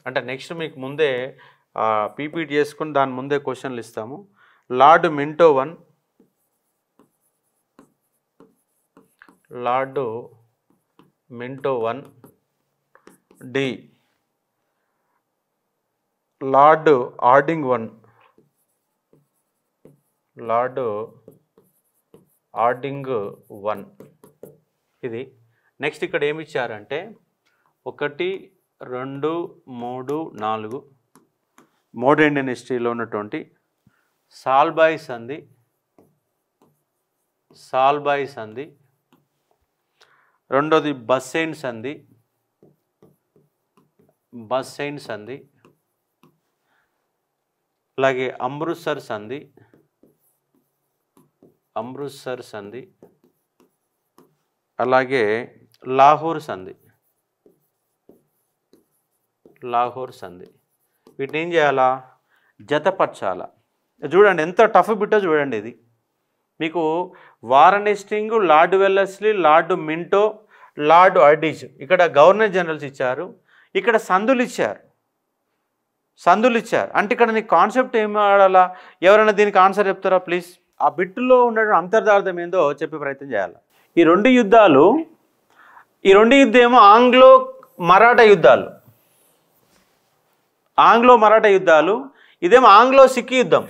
అంటే నెక్స్ట్ మీకు ముందే పీపీటీ చేసుకుని దాని ముందే క్వశ్చన్లు ఇస్తాము. Lord Minto 1, Lord Minto 1. D, Lord Hardinge 1, Lord Hardinge 1. ఇది నెక్స్ట్ ఇక్కడ ఏమి ఇచ్చారంటే 1, 2, 3, 4 మోడర్న్ ఇండియన్ హిస్టరీలో ఉన్నటువంటి సాల్బాయి సంధి, సాల్బాయి సంధి. రెండోది బస్సెయిన్ సంధి, బస్సెయిన్ సంధి. అలాగే అమృత్సర్ సంధి, అమృత్సర్ సంధి. అలాగే లాహోర్ సంధి, లాహోర్ సంధి. వీటిని ఏం చేయాలా, జతపరచాలా. చూడండి ఎంత టఫ్ బిట్టో చూడండి. ఇది మీకు Warren Hasting, lord Wellesley, lord Minto, lord Hardinge, ఇక్కడ గవర్నర్ జనరల్స్ ఇచ్చారు, ఇక్కడ సంధులు ఇచ్చారు, సంధులు ఇచ్చారు. అంటే ఇక్కడ నీ కాన్సెప్ట్ ఏమి ఆడాలా, ఎవరైనా దీనికి ఆన్సర్ చెప్తారా ప్లీజ్? ఆ బిట్టులో ఉన్న అంతర్దార్థం ఏందో చెప్పే ప్రయత్నం చేయాలి. ఈ 2 యుద్ధాలు, ఈ 2 యుద్ధం ఆంగ్లో మరాఠా యుద్ధాలు, ఆంగ్లో మరాఠా యుద్ధాలు. ఇదేమో ఆంగ్లో సిక్కి యుద్ధం,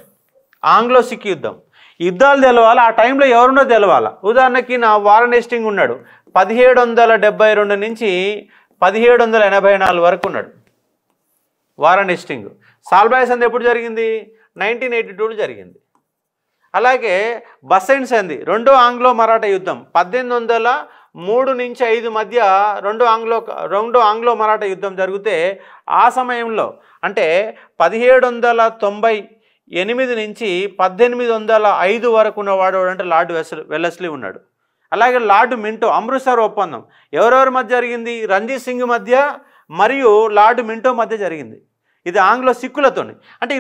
ఆంగ్లో సిక్కి యుద్ధం. యుద్ధాలు తెలవాలి, ఆ టైంలో ఎవరున్నో తెలవాలా. ఉదాహరణకి నా వారన్ హేస్టింగ్ ఉన్నాడు 1772 నుంచి 1784 వరకు ఉన్నాడు వారన్ హేస్టింగ్. సాల్బాయి సంధి ఎప్పుడు జరిగింది? 1982లో జరిగింది. అలాగే బస్సెయిన్ సంధి, రెండో ఆంగ్లో మరాఠా యుద్ధం 1803 నుంచి 5 మధ్య రెండో ఆంగ్లో మరాఠా యుద్ధం జరిగితే ఆ సమయంలో అంటే 1798 నుంచి 1805 వరకు ఉన్నవాడు అంటే లార్డ్ వెల్లెస్లీ ఉన్నాడు. అలాగే లార్డ్ మింటో, అమృత్సర్ ఒప్పందం ఎవరెవరి మధ్య జరిగింది? రంజిత్ సింగ్ మధ్య మరియు లార్డ్ మింటో మధ్య జరిగింది. ఇది ఆంగ్లో సిక్కులతో. అంటే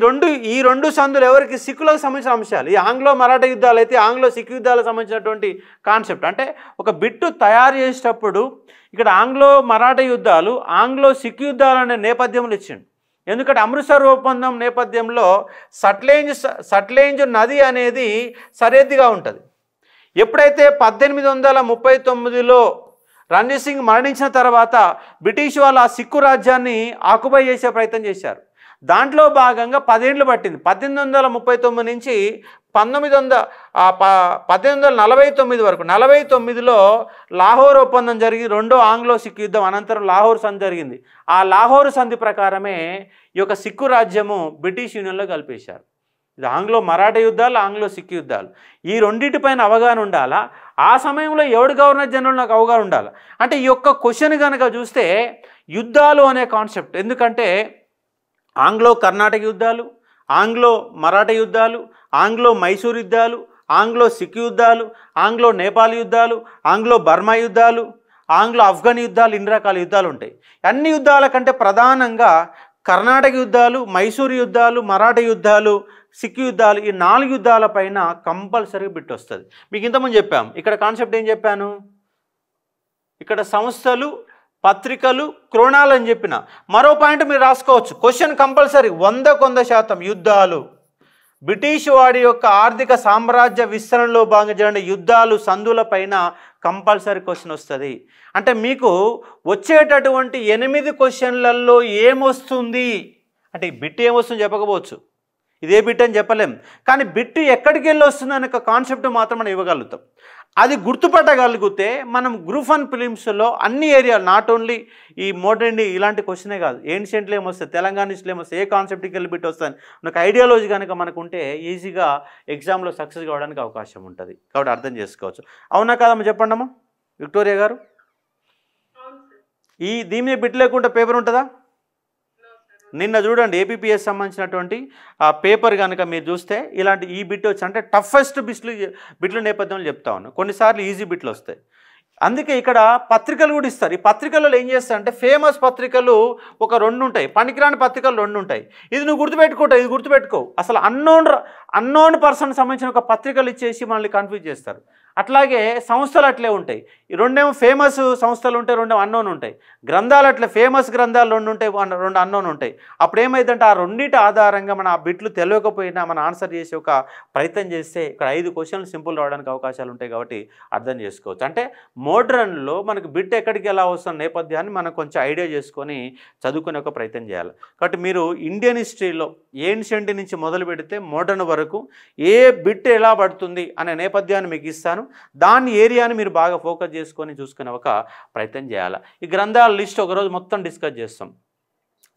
ఈ రెండు సంధులు ఎవరికి? సిక్కులకు సంబంధించిన అంశాలు. ఈ ఆంగ్లో మరాఠా యుద్ధాలు అయితే ఆంగ్లో సిక్ యుద్ధాలకు సంబంధించినటువంటి కాన్సెప్ట్. అంటే ఒక బిట్టు తయారు చేసేటప్పుడు ఇక్కడ ఆంగ్లో మరాఠా యుద్ధాలు, ఆంగ్లో సిక్ యుద్ధాలు అనే నేపథ్యంలో ఇచ్చిండు. ఎందుకంటే అమృత్సర్ ఒప్పందం నేపథ్యంలో సట్లెంజ్ నది అనేది సరిహద్దుగా ఉంటుంది. ఎప్పుడైతే 1839లో రణ్జీత్ సింగ్ మరణించిన తర్వాత బ్రిటిష్ వాళ్ళు ఆ సిక్కు రాజ్యాన్ని ఆక్యుపై చేసే ప్రయత్నం చేశారు. దాంట్లో భాగంగా 10 ఏళ్ళు పట్టింది. 1839 నుంచి 1849 వరకు. 49లో లాహోర్ ఒప్పందం జరిగి రెండో ఆంగ్లో సిక్కు యుద్ధం అనంతరం లాహోర్ సంధి జరిగింది. ఆ లాహోర్ సంధి ప్రకారమే ఈ యొక్క సిక్కు రాజ్యము బ్రిటిష్ యూనియన్లో కలిపేశారు. ఇది ఆంగ్లో మరాఠా యుద్ధాలు, ఆంగ్లో సిక్కు యుద్ధాలు. ఈ రెండింటిపైన అవగాహన ఉండాలా. ఆ సమయంలో ఎవడు గవర్నర్ జనరల్ నాకు అవగాహన ఉండాలి. అంటే ఈ యొక్క క్వశ్చన్ కనుక చూస్తే యుద్ధాలు అనే కాన్సెప్ట్, ఎందుకంటే ఆంగ్లో కర్ణాటక యుద్ధాలు, ఆంగ్లో మరాఠా యుద్ధాలు, ఆంగ్లో మైసూర్ యుద్ధాలు, ఆంగ్లో సిక్ యుద్ధాలు, ఆంగ్లో నేపాల్ యుద్ధాలు, ఆంగ్లో బర్మా యుద్ధాలు, ఆంగ్లో ఆఫ్ఘన్ యుద్ధాలు, ఇన్ని రకాల యుద్ధాలు ఉంటాయి. అన్ని యుద్ధాల కంటే ప్రధానంగా కర్ణాటక యుద్ధాలు, మైసూర్ యుద్ధాలు, మరాఠా యుద్ధాలు, సిక్ యుద్ధాలు, ఈ 4 యుద్ధాల పైన కంపల్సరీ బిట్ వస్తుంది. మీకు ఇంతకుముందు చెప్పాం. ఇక్కడ కాన్సెప్ట్ ఏం చెప్పాను? ఇక్కడ సంస్థలు, పత్రికలు, క్రోణాలు అని చెప్పిన. మరో పాయింట్ మీరు రాసుకోవచ్చు. క్వశ్చన్ కంపల్సరీ 100% యుద్ధాలు. బ్రిటిష్ వాడి యొక్క ఆర్థిక సామ్రాజ్య విస్తరణలో భాగంగా జరిగిన యుద్ధాలు, సంధుల పైన కంపల్సరీ క్వశ్చన్ వస్తుంది. అంటే మీకు వచ్చేటటువంటి 8 క్వశ్చన్లలో ఏమొస్తుంది అంటే బిట్ ఏమొస్తుంది చెప్పకపోవచ్చు, ఇదే బిట్ అని చెప్పలేం. కానీ బిట్ ఎక్కడికి వెళ్ళి వస్తుంది అనే కాన్సెప్ట్ మాత్రం మనం ఇవ్వగలుగుతాం. అది గుర్తుపట్టగలిగితే మనం గ్రూప్ 1 ప్రిలిమ్స్లో అన్ని ఏరియాలు, నాట్ ఓన్లీ ఈ మోడర్న్ ఇలాంటి క్వశ్చనే కాదు, ఏన్షియంట్లో ఏమొస్తాయి, తెలంగాణ హిస్టరీలో ఏమొస్తాయి, ఏ కాన్సెప్ట్కి బిట్ వస్తాయి, మనకు ఐడియాలజీ కనుక మనకు ఉంటే ఈజీగా ఎగ్జామ్లో సక్సెస్ కావడానికి అవకాశం ఉంటుంది. కాబట్టి అర్థం చేసుకోవచ్చు. అవునా కాదమ్మా, చెప్పండి అమ్మా విక్టోరియా గారు. దీని మీద బిట్ లేకుండా పేపర్ ఉంటుందా? నిన్న చూడండి ఏపీపీఎస్ సంబంధించినటువంటి ఆ పేపర్ కనుక మీరు చూస్తే ఇలాంటి ఈ బిట్ వచ్చి అంటే టఫెస్ట్ బిట్ల నేపథ్యంలో చెప్తా ఉన్నాను. కొన్నిసార్లు ఈజీ బిట్లు వస్తాయి. అందుకే ఇక్కడ పత్రికలు కూడా ఇస్తారు. ఈ పత్రికలలో ఏం చేస్తారంటే ఫేమస్ పత్రికలు ఒక 2 ఉంటాయి, పనికిరాని పత్రికలు 2 ఉంటాయి. ఇది నువ్వు గుర్తుపెట్టుకుంటావు, ఇది గుర్తుపెట్టుకో. అసలు అన్నోన్ పర్సన్ సంబంధించిన ఒక పత్రికలు ఇచ్చేసి మనల్ని కన్ఫ్యూజ్ చేస్తారు. అట్లాగే సంస్థలు అట్లే ఉంటాయి. ఈ 2 ఫేమస్ సంస్థలు ఉంటాయి, 2 అన్నోన్ ఉంటాయి. గ్రంథాలు అట్లే ఫేమస్ గ్రంథాలు 2 ఉంటాయి, 2 అన్నోన్ ఉంటాయి. అప్పుడు ఏమైందంటే ఆ రెండింటి ఆధారంగా మన ఆ బిట్లు తెలియకపోయినా మనం ఆన్సర్ చేసే ఒక ప్రయత్నం చేస్తే ఇక్కడ 5 క్వశ్చన్లు సింపుల్ రావడానికి అవకాశాలు ఉంటాయి. కాబట్టి అర్థం చేసుకోవచ్చు. అంటే మోడ్రన్లో మనకు బిట్ ఎక్కడికి ఎలా వస్తున్న నేపథ్యాన్ని మనం కొంచెం ఐడియా చేసుకొని చదువుకునే ఒక ప్రయత్నం చేయాలి. కాబట్టి మీరు ఇండియన్ హిస్టరీలో ఏన్షియంట్ నుంచి మొదలు పెడితే మోడర్న్ వరకు ఏ బిట్ ఎలా పడుతుంది అనే నేపథ్యాన్ని మీకు ఇస్తాను. దాని ఏరియాని మీరు బాగా ఫోకస్ చేసుకొని చూసుకునే ఒక ప్రయత్నం చేయాలి. ఈ గ్రంథాల లిస్ట్ ఒకరోజు మొత్తం డిస్కస్ చేస్తాం,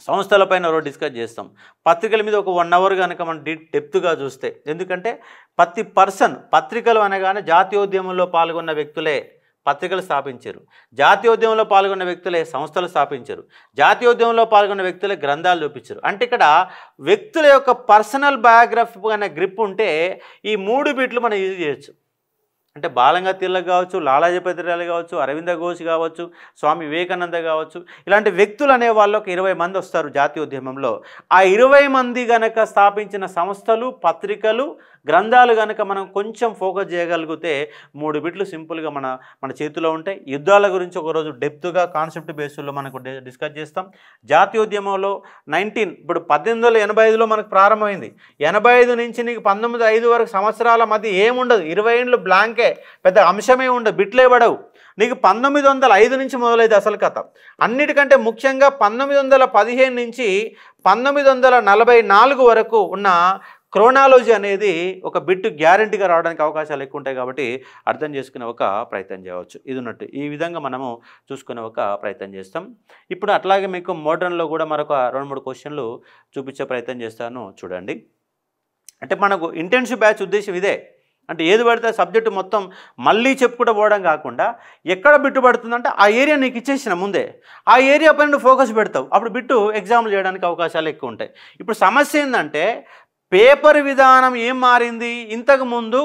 సంస్థలపైన ఒకరోజు డిస్కస్ చేస్తాం, పత్రికల మీద ఒక 1 అవర్ కనుక మనం డెప్త్గా చూస్తే. ఎందుకంటే ప్రతి పర్సన్ పత్రికలు అనగానే జాతీయోద్యమంలో పాల్గొన్న వ్యక్తులే పత్రికలు స్థాపించారు, జాతీయోద్యమంలో పాల్గొన్న వ్యక్తులే సంస్థలు స్థాపించారు, జాతీయోద్యమంలో పాల్గొన్న వ్యక్తులే గ్రంథాలు చూపించారు. అంటే ఇక్కడ వ్యక్తుల యొక్క పర్సనల్ బయోగ్రఫీ అనే గ్రిప్ ఉంటే ఈ 3 బిట్లు మనం యూజ్ చేయొచ్చు. అంటే బాలంగా తిలక్ కావచ్చు, లాలాజీ పత్రికలు కావచ్చు, అరవింద ఘోష్ కావచ్చు, స్వామి వివేకానంద కావచ్చు, ఇలాంటి వ్యక్తులు అనే వాళ్ళు ఒక 20 మంది వస్తారు జాతీయోద్యమంలో. ఆ 20 మంది గనక స్థాపించిన సంస్థలు, పత్రికలు, గ్రంథాలు కనుక మనం కొంచెం ఫోకస్ చేయగలిగితే 3 బిట్లు సింపుల్గా మన చేతిలో ఉంటాయి. యుద్ధాల గురించి ఒకరోజు డెప్త్గా కాన్సెప్ట్ బేస్లో మనకు డిస్కస్ చేస్తాం. జాతీయోద్యమంలో ఇప్పుడు 1885లో మనకు ప్రారంభమైంది. 85 నుంచి నీకు 1905 వరకు సంవత్సరాల మధ్య ఏముండదు, 20 ఏళ్ళు బ్లాంకే, పెద్ద అంశమే ఉండదు, బిట్లే పడవు. నీకు 1905 నుంచి మొదలైంది అసలు కథ. అన్నిటికంటే ముఖ్యంగా 1915 నుంచి 1944 వరకు ఉన్న క్రోనాలజీ అనేది ఒక బిట్ గ్యారంటీగా రావడానికి అవకాశాలు ఎక్కువ ఉంటాయి. కాబట్టి అర్థం చేసుకునే ఒక ప్రయత్నం చేయవచ్చు. ఇది ఉన్నట్టు ఈ విధంగా మనము చూసుకునే ఒక ప్రయత్నం చేస్తాం. ఇప్పుడు అట్లాగే మీకు మోడర్న్లో కూడా మరొక 2-3 క్వశ్చన్లు చూపించే ప్రయత్నం చేస్తాను. చూడండి, అంటే మనకు ఇంటెన్సివ్ బ్యాచ్ ఉద్దేశం ఇదే. అంటే ఏది పడితే సబ్జెక్టు మొత్తం మళ్ళీ చెప్పుకుంటూ పోవడం కాకుండా ఎక్కడ బిట్టు పడుతుందంటే ఆ ఏరియా నీకు ఇచ్చేసిన ముందే ఆ ఏరియా పైన ఫోకస్ పెడతావు. అప్పుడు బిట్టు ఎగ్జామ్లు చేయడానికి అవకాశాలు ఎక్కువ ఉంటాయి. ఇప్పుడు సమస్య ఏంటంటే పేపర్ విధానం ఏం మారింది. ఇంతకుముందు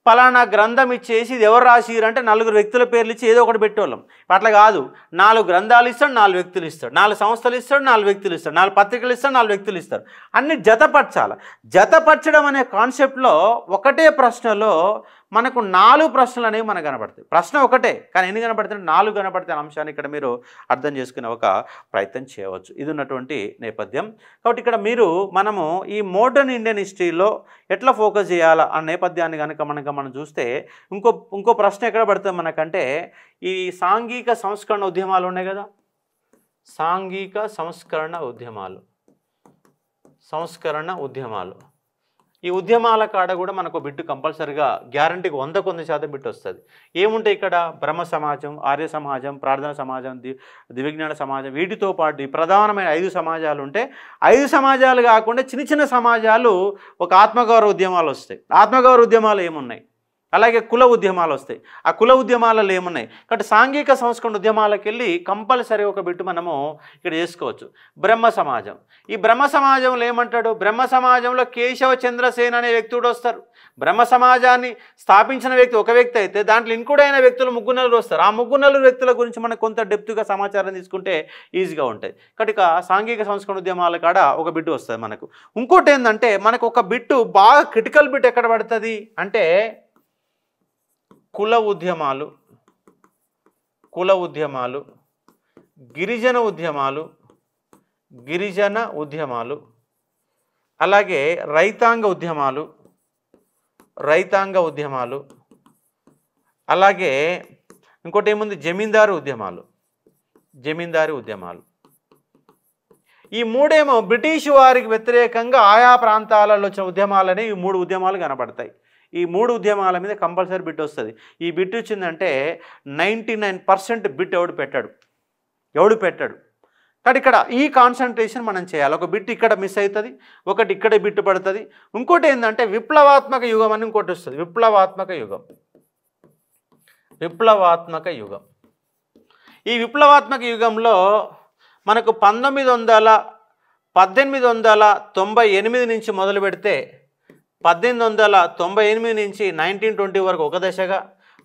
పలానా గ్రంథం ఇచ్చేసి ఇది ఎవరు రాసిరు అంటే 4 వ్యక్తుల పేర్లు ఇచ్చి ఏదో ఒకటి పెట్టేవాళ్ళం. అట్లా కాదు, 4 గ్రంథాలు ఇస్తాడు, 4 వ్యక్తులు ఇస్తాడు, 4 సంస్థలు ఇస్తాడు, 4 వ్యక్తులు ఇస్తాడు, 4 పత్రికలు ఇస్తాడు, 4 వ్యక్తులు ఇస్తారు. అన్ని జతపరచాలి. జతపరచడం అనే కాన్సెప్ట్లో ఒకటే ప్రశ్నలో మనకు 4 ప్రశ్నలు అనేవి మనకు కనపడతాయి. ప్రశ్న ఒకటే కానీ ఎన్ని కనపడతాయి, 4 కనపడతాయి అనే అంశాన్ని ఇక్కడ మీరు అర్థం చేసుకునే ఒక ప్రయత్నం చేయవచ్చు. ఇది ఉన్నటువంటి నేపథ్యం. కాబట్టి ఇక్కడ మనము ఈ మోడర్న్ ఇండియన్ హిస్టరీలో ఎట్లా ఫోకస్ చేయాలా ఆ నేపథ్యాన్ని కనుక మనం చూస్తే ఇంకో ప్రశ్న ఎక్కడ పడుతుంది మనకంటే ఈ సాంఘిక సంస్కరణ ఉద్యమాలు ఉన్నాయి కదా, సాంఘిక సంస్కరణ ఉద్యమాలు ఈ ఉద్యమాల కాడ కూడా మనకు బిట్టు కంపల్సరిగా గ్యారంటీకి 100% బిట్టు వస్తుంది. ఏముంటాయి ఇక్కడ బ్రహ్మ సమాజం, ఆర్య సమాజం, ప్రార్థన సమాజం, దివ్యజ్ఞాన సమాజం, వీటితో పాటు ప్రధానమైన 5 సమాజాలు ఉంటే 5 సమాజాలు కాకుండా చిన్న చిన్న సమాజాలు ఒక ఆత్మగౌరవ ఉద్యమాలు వస్తాయి. ఆత్మగౌరవ ఉద్యమాలు ఏమున్నాయి, అలాగే కుల ఉద్యమాలు వస్తాయి. ఆ కుల ఉద్యమాలలో ఏమున్నాయి కాబట్టి సాంఘిక సంస్కరణ ఉద్యమాలకు వెళ్ళి కంపల్సరీ ఒక బిట్టు మనము ఇక్కడ చేసుకోవచ్చు. బ్రహ్మ సమాజం, ఈ బ్రహ్మ సమాజంలో ఏమంటాడు, బ్రహ్మ సమాజంలో కేశవ చంద్రసేన అనే వ్యక్తి కూడా వస్తారు. బ్రహ్మ సమాజాన్ని స్థాపించిన వ్యక్తి ఒక వ్యక్తి అయితే దాంట్లో ఇంక్లూడ్ అయిన వ్యక్తులు 3 వస్తారు. ఆ 3 వ్యక్తుల గురించి మనకు కొంత డెప్త్గా సమాచారం తీసుకుంటే ఈజీగా ఉంటుంది. కాబట్టి సాంఘిక సంస్కరణ ఉద్యమాల కాడ ఒక బిట్టు వస్తుంది మనకు. ఇంకోటి ఏంటంటే మనకు ఒక బిట్టు బాగా క్రిటికల్ బిట్ ఎక్కడ పడుతుంది అంటే కుల ఉద్యమాలు, గిరిజన ఉద్యమాలు, అలాగే రైతాంగ ఉద్యమాలు, అలాగే ఇంకోటి ఏముంది జమీందారు ఉద్యమాలు. ఈ 3 బ్రిటిష్ వారికి వ్యతిరేకంగా ఆయా ప్రాంతాలలో వచ్చిన ఉద్యమాలనే ఈ 3 ఉద్యమాలు కనపడతాయి. ఈ 3 ఉద్యమాల మీద కంపల్సరీ బిట్ వస్తుంది. ఈ బిట్ వచ్చిందంటే 99% బిట్ ఎవడు పెట్టాడు. కానీ ఇక్కడ ఈ కాన్సన్ట్రేషన్ మనం చేయాలి. ఒక బిట్ ఇక్కడ మిస్ అవుతుంది, ఒకటి ఇక్కడ బిట్ పడుతుంది. ఇంకోటి ఏంటంటే విప్లవాత్మక యుగం అని ఇంకోటి వస్తుంది. విప్లవాత్మక యుగం. ఈ విప్లవాత్మక యుగంలో మనకు 1898 నుంచి మొదలు పెడితే 1898 నుంచి 1920 వరకు ఒక దశగా,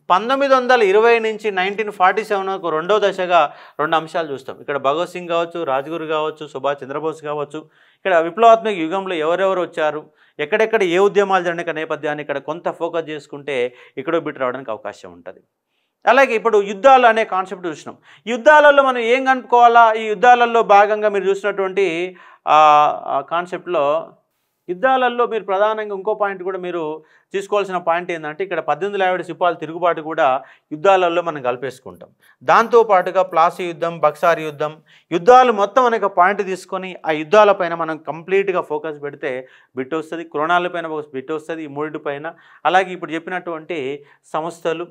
1920 నుంచి 1947 వరకు రెండో దశగా 2 అంశాలు చూస్తాం. ఇక్కడ భగత్ సింగ్ కావచ్చు, రాజ్గురు కావచ్చు, సుభాష్ చంద్రబోస్ కావచ్చు. ఇక్కడ విప్లవాత్మక యుగంలో ఎవరెవరు వచ్చారు, ఎక్కడెక్కడ ఏ ఉద్యమాలు జరిగిన నేపథ్యాన్ని ఇక్కడ కొంత ఫోకస్ చేసుకుంటే ఇక్కడో బిట్ రావడానికి అవకాశం ఉంటుంది. అలాగే ఇప్పుడు యుద్ధాలు అనే కాన్సెప్ట్ చూసినాం. యుద్ధాలలో మనం ఏం కనుక్కోవాలా, ఈ యుద్ధాలలో భాగంగా మీరు చూసినటువంటి కాన్సెప్ట్లో యుద్ధాలలో మీరు ప్రధానంగా ఇంకో పాయింట్ కూడా మీరు తీసుకోవాల్సిన పాయింట్ ఏంటంటే ఇక్కడ 1850 సిపాయిల తిరుగుబాటు కూడా యుద్ధాలలో మనం కలిపేసుకుంటాం. దాంతోపాటుగా ప్లాసీ యుద్ధం, బక్సార్ యుద్ధాలు మొత్తం అనేక పాయింట్ తీసుకొని ఆ యుద్ధాలపైన మనం కంప్లీట్గా ఫోకస్ పెడితే బిట్ వస్తుంది. కురణాలపైన బిట్ వస్తుంది ఈ మూడింటిపైన. అలాగే ఇప్పుడు చెప్పినటువంటి సంస్థలు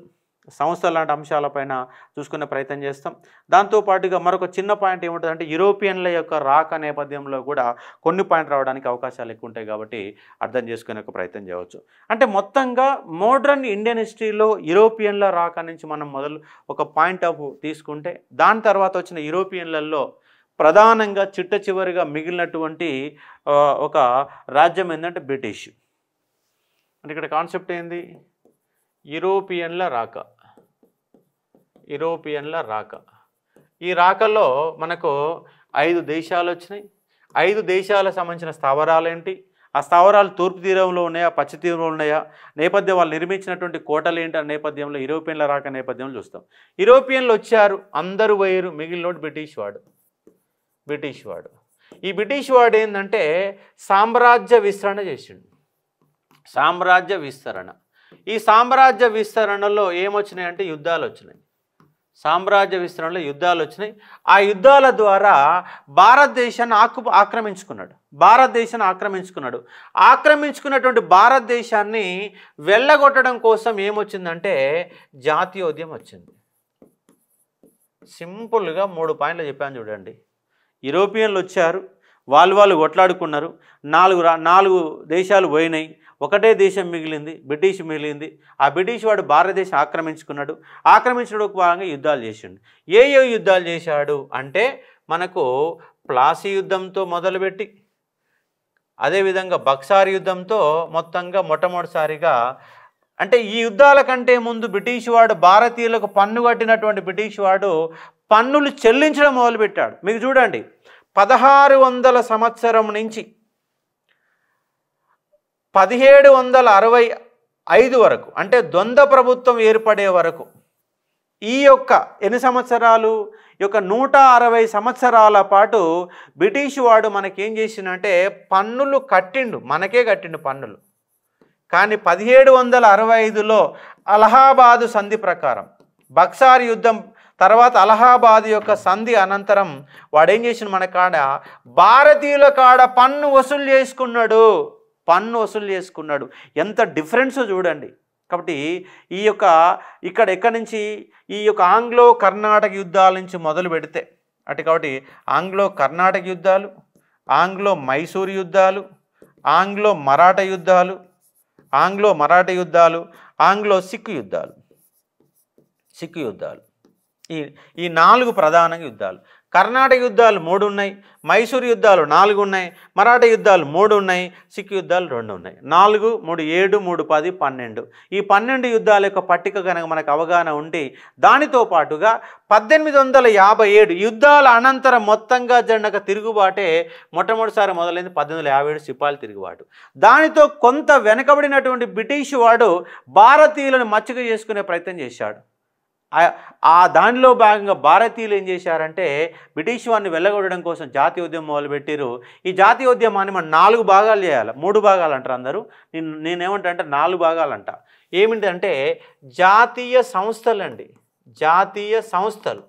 లాంటి అంశాలపైన చూసుకునే ప్రయత్నం చేస్తాం. దాంతోపాటుగా మరొక చిన్న పాయింట్ ఏముంటుందంటే యూరోపియన్ల యొక్క రాక నేపథ్యంలో కూడా కొన్ని పాయింట్ రావడానికి అవకాశాలు ఎక్కువ ఉంటాయి కాబట్టి అర్థం చేసుకునే ఒక ప్రయత్నం చేయవచ్చు. అంటే మొత్తంగా మోడర్న్ ఇండియన్ హిస్టరీలో యూరోపియన్ల రాక నుంచి మనం మొదలు ఒక పాయింట్ ఆఫ్ తీసుకుంటే దాని తర్వాత వచ్చిన యూరోపియన్లలో ప్రధానంగా చిట్ట చివరిగా మిగిలినటువంటి ఒక రాజ్యం ఏంటంటే బ్రిటిష్. అంటే ఇక్కడ కాన్సెప్ట్ ఏంది, యూరోపియన్ల రాక. ఈ రాకలో మనకు 5 దేశాలు వచ్చినాయి. 5 దేశాలకు సంబంధించిన స్థావరాలు ఏంటి, ఆ స్థావరాలు తూర్పు తీరంలో ఉన్నాయా, పశ్చిమ తీరంలో ఉన్నాయా, నేపథ్యం వాళ్ళు నిర్మించినటువంటి కోటలు ఏంటి అనే నేపథ్యంలో యూరోపియన్ల రాక నేపథ్యంలో చూస్తాం. యూరోపియన్లు వచ్చారు, అందరూ పోయారు, మిగిలినోడు బ్రిటిష్ వాడు. ఈ బ్రిటిష్ వాడు ఏంటంటే సామ్రాజ్య విస్తరణ చేసిండు. ఈ సామ్రాజ్య విస్తరణలో ఏమొచ్చినాయంటే యుద్ధాలు వచ్చినాయి. ఆ యుద్ధాల ద్వారా భారతదేశాన్ని ఆక్రమించుకున్నటువంటి భారతదేశాన్ని వెళ్ళగొట్టడం కోసం ఏమొచ్చిందంటే జాతీయోద్యమం వచ్చింది. సింపుల్గా 3 పాయింట్లు చెప్పాను చూడండి. యూరోపియన్లు వచ్చారు, వాళ్ళు కొట్లాడుకున్నారు, 4 దేశాలు పోయినాయి, ఒకటే దేశం మిగిలింది, బ్రిటిష్ మిగిలింది. ఆ బ్రిటిష్ వాడు భారతదేశం ఆక్రమించడానికి భాగంగా యుద్ధాలు చేసిండు. ఏ యుద్ధాలు చేశాడు అంటే మనకు ప్లాసీ యుద్ధంతో మొదలుపెట్టి అదేవిధంగా బక్సార్ యుద్ధంతో మొత్తంగా మొట్టమొదటిసారిగా, అంటే ఈ యుద్ధాల కంటే ముందు బ్రిటిష్ వాడు భారతీయులకు పన్ను కట్టినటువంటి బ్రిటిష్ వాడు పన్నులు చెల్లించడం మొదలుపెట్టాడు. మీకు చూడండి 1600 సంవత్సరం నుంచి 1765 వరకు, అంటే ద్వంద్వ ప్రభుత్వం ఏర్పడే వరకు ఈ యొక్క ఎన్ని సంవత్సరాలు, ఈ యొక్క 160 సంవత్సరాల పాటు బ్రిటిష్ వాడు మనకేం చేసిందంటే పన్నులు కట్టిండు, మనకే కట్టిండు పన్నులు. కానీ 1765లో అలహాబాదు సంధి ప్రకారం, బక్సార్ యుద్ధం తర్వాత అలహాబాద్ యొక్క సంధి అనంతరం వాడేం చేసిన మన కాడ భారతీయుల కాడ పన్ను వసూలు చేసుకున్నాడు. ఎంత డిఫరెన్స్ చూడండి. కాబట్టి ఈ యొక్క ఎక్కడి నుంచి ఈ యొక్క ఆంగ్లో కర్ణాటక యుద్ధాల నుంచి మొదలు పెడితే కాబట్టి ఆంగ్లో కర్ణాటక యుద్ధాలు, ఆంగ్లో మైసూర్ యుద్ధాలు, ఆంగ్లో మరాఠా యుద్ధాలు, ఆంగ్లో సిక్కు యుద్ధాలు. ఈ 4 ప్రధాన యుద్ధాలు. కర్ణాటక యుద్ధాలు 3 ఉన్నాయి, మైసూర్ యుద్ధాలు 4 ఉన్నాయి, మరాఠా యుద్ధాలు 3 ఉన్నాయి, సిక్కు యుద్ధాలు 2 ఉన్నాయి. 4, 3, 7, 3, 10, 12. ఈ 12 యుద్ధాల యొక్క పట్టిక కనుక మనకు అవగాహన ఉండి దానితో పాటుగా 1857 యుద్ధాల అనంతరం మొత్తంగా జరిగిన తిరుగుబాటే మొట్టమొదటిసారి మొదలైంది 1857 సిపాయిల తిరుగుబాటు. దానితో కొంత వెనకబడినటువంటి బ్రిటిష్ వాడు భారతీయులను మచ్చిక చేసుకునే ప్రయత్నం చేశాడు. దానిలో భాగంగా భారతీయులు ఏం చేశారంటే బ్రిటిష్ వారిని వెళ్ళగొట్టడం కోసం జాతీయోద్యమం మొదలుపెట్టారు. ఈ జాతీయోద్యమాన్ని మనం 4 భాగాలు చేయాలి. 3 భాగాలు అంటారు అందరూ, నేనేమంటా అంటే 4 భాగాలు అంట. ఏమిటంటే జాతీయ సంస్థలు.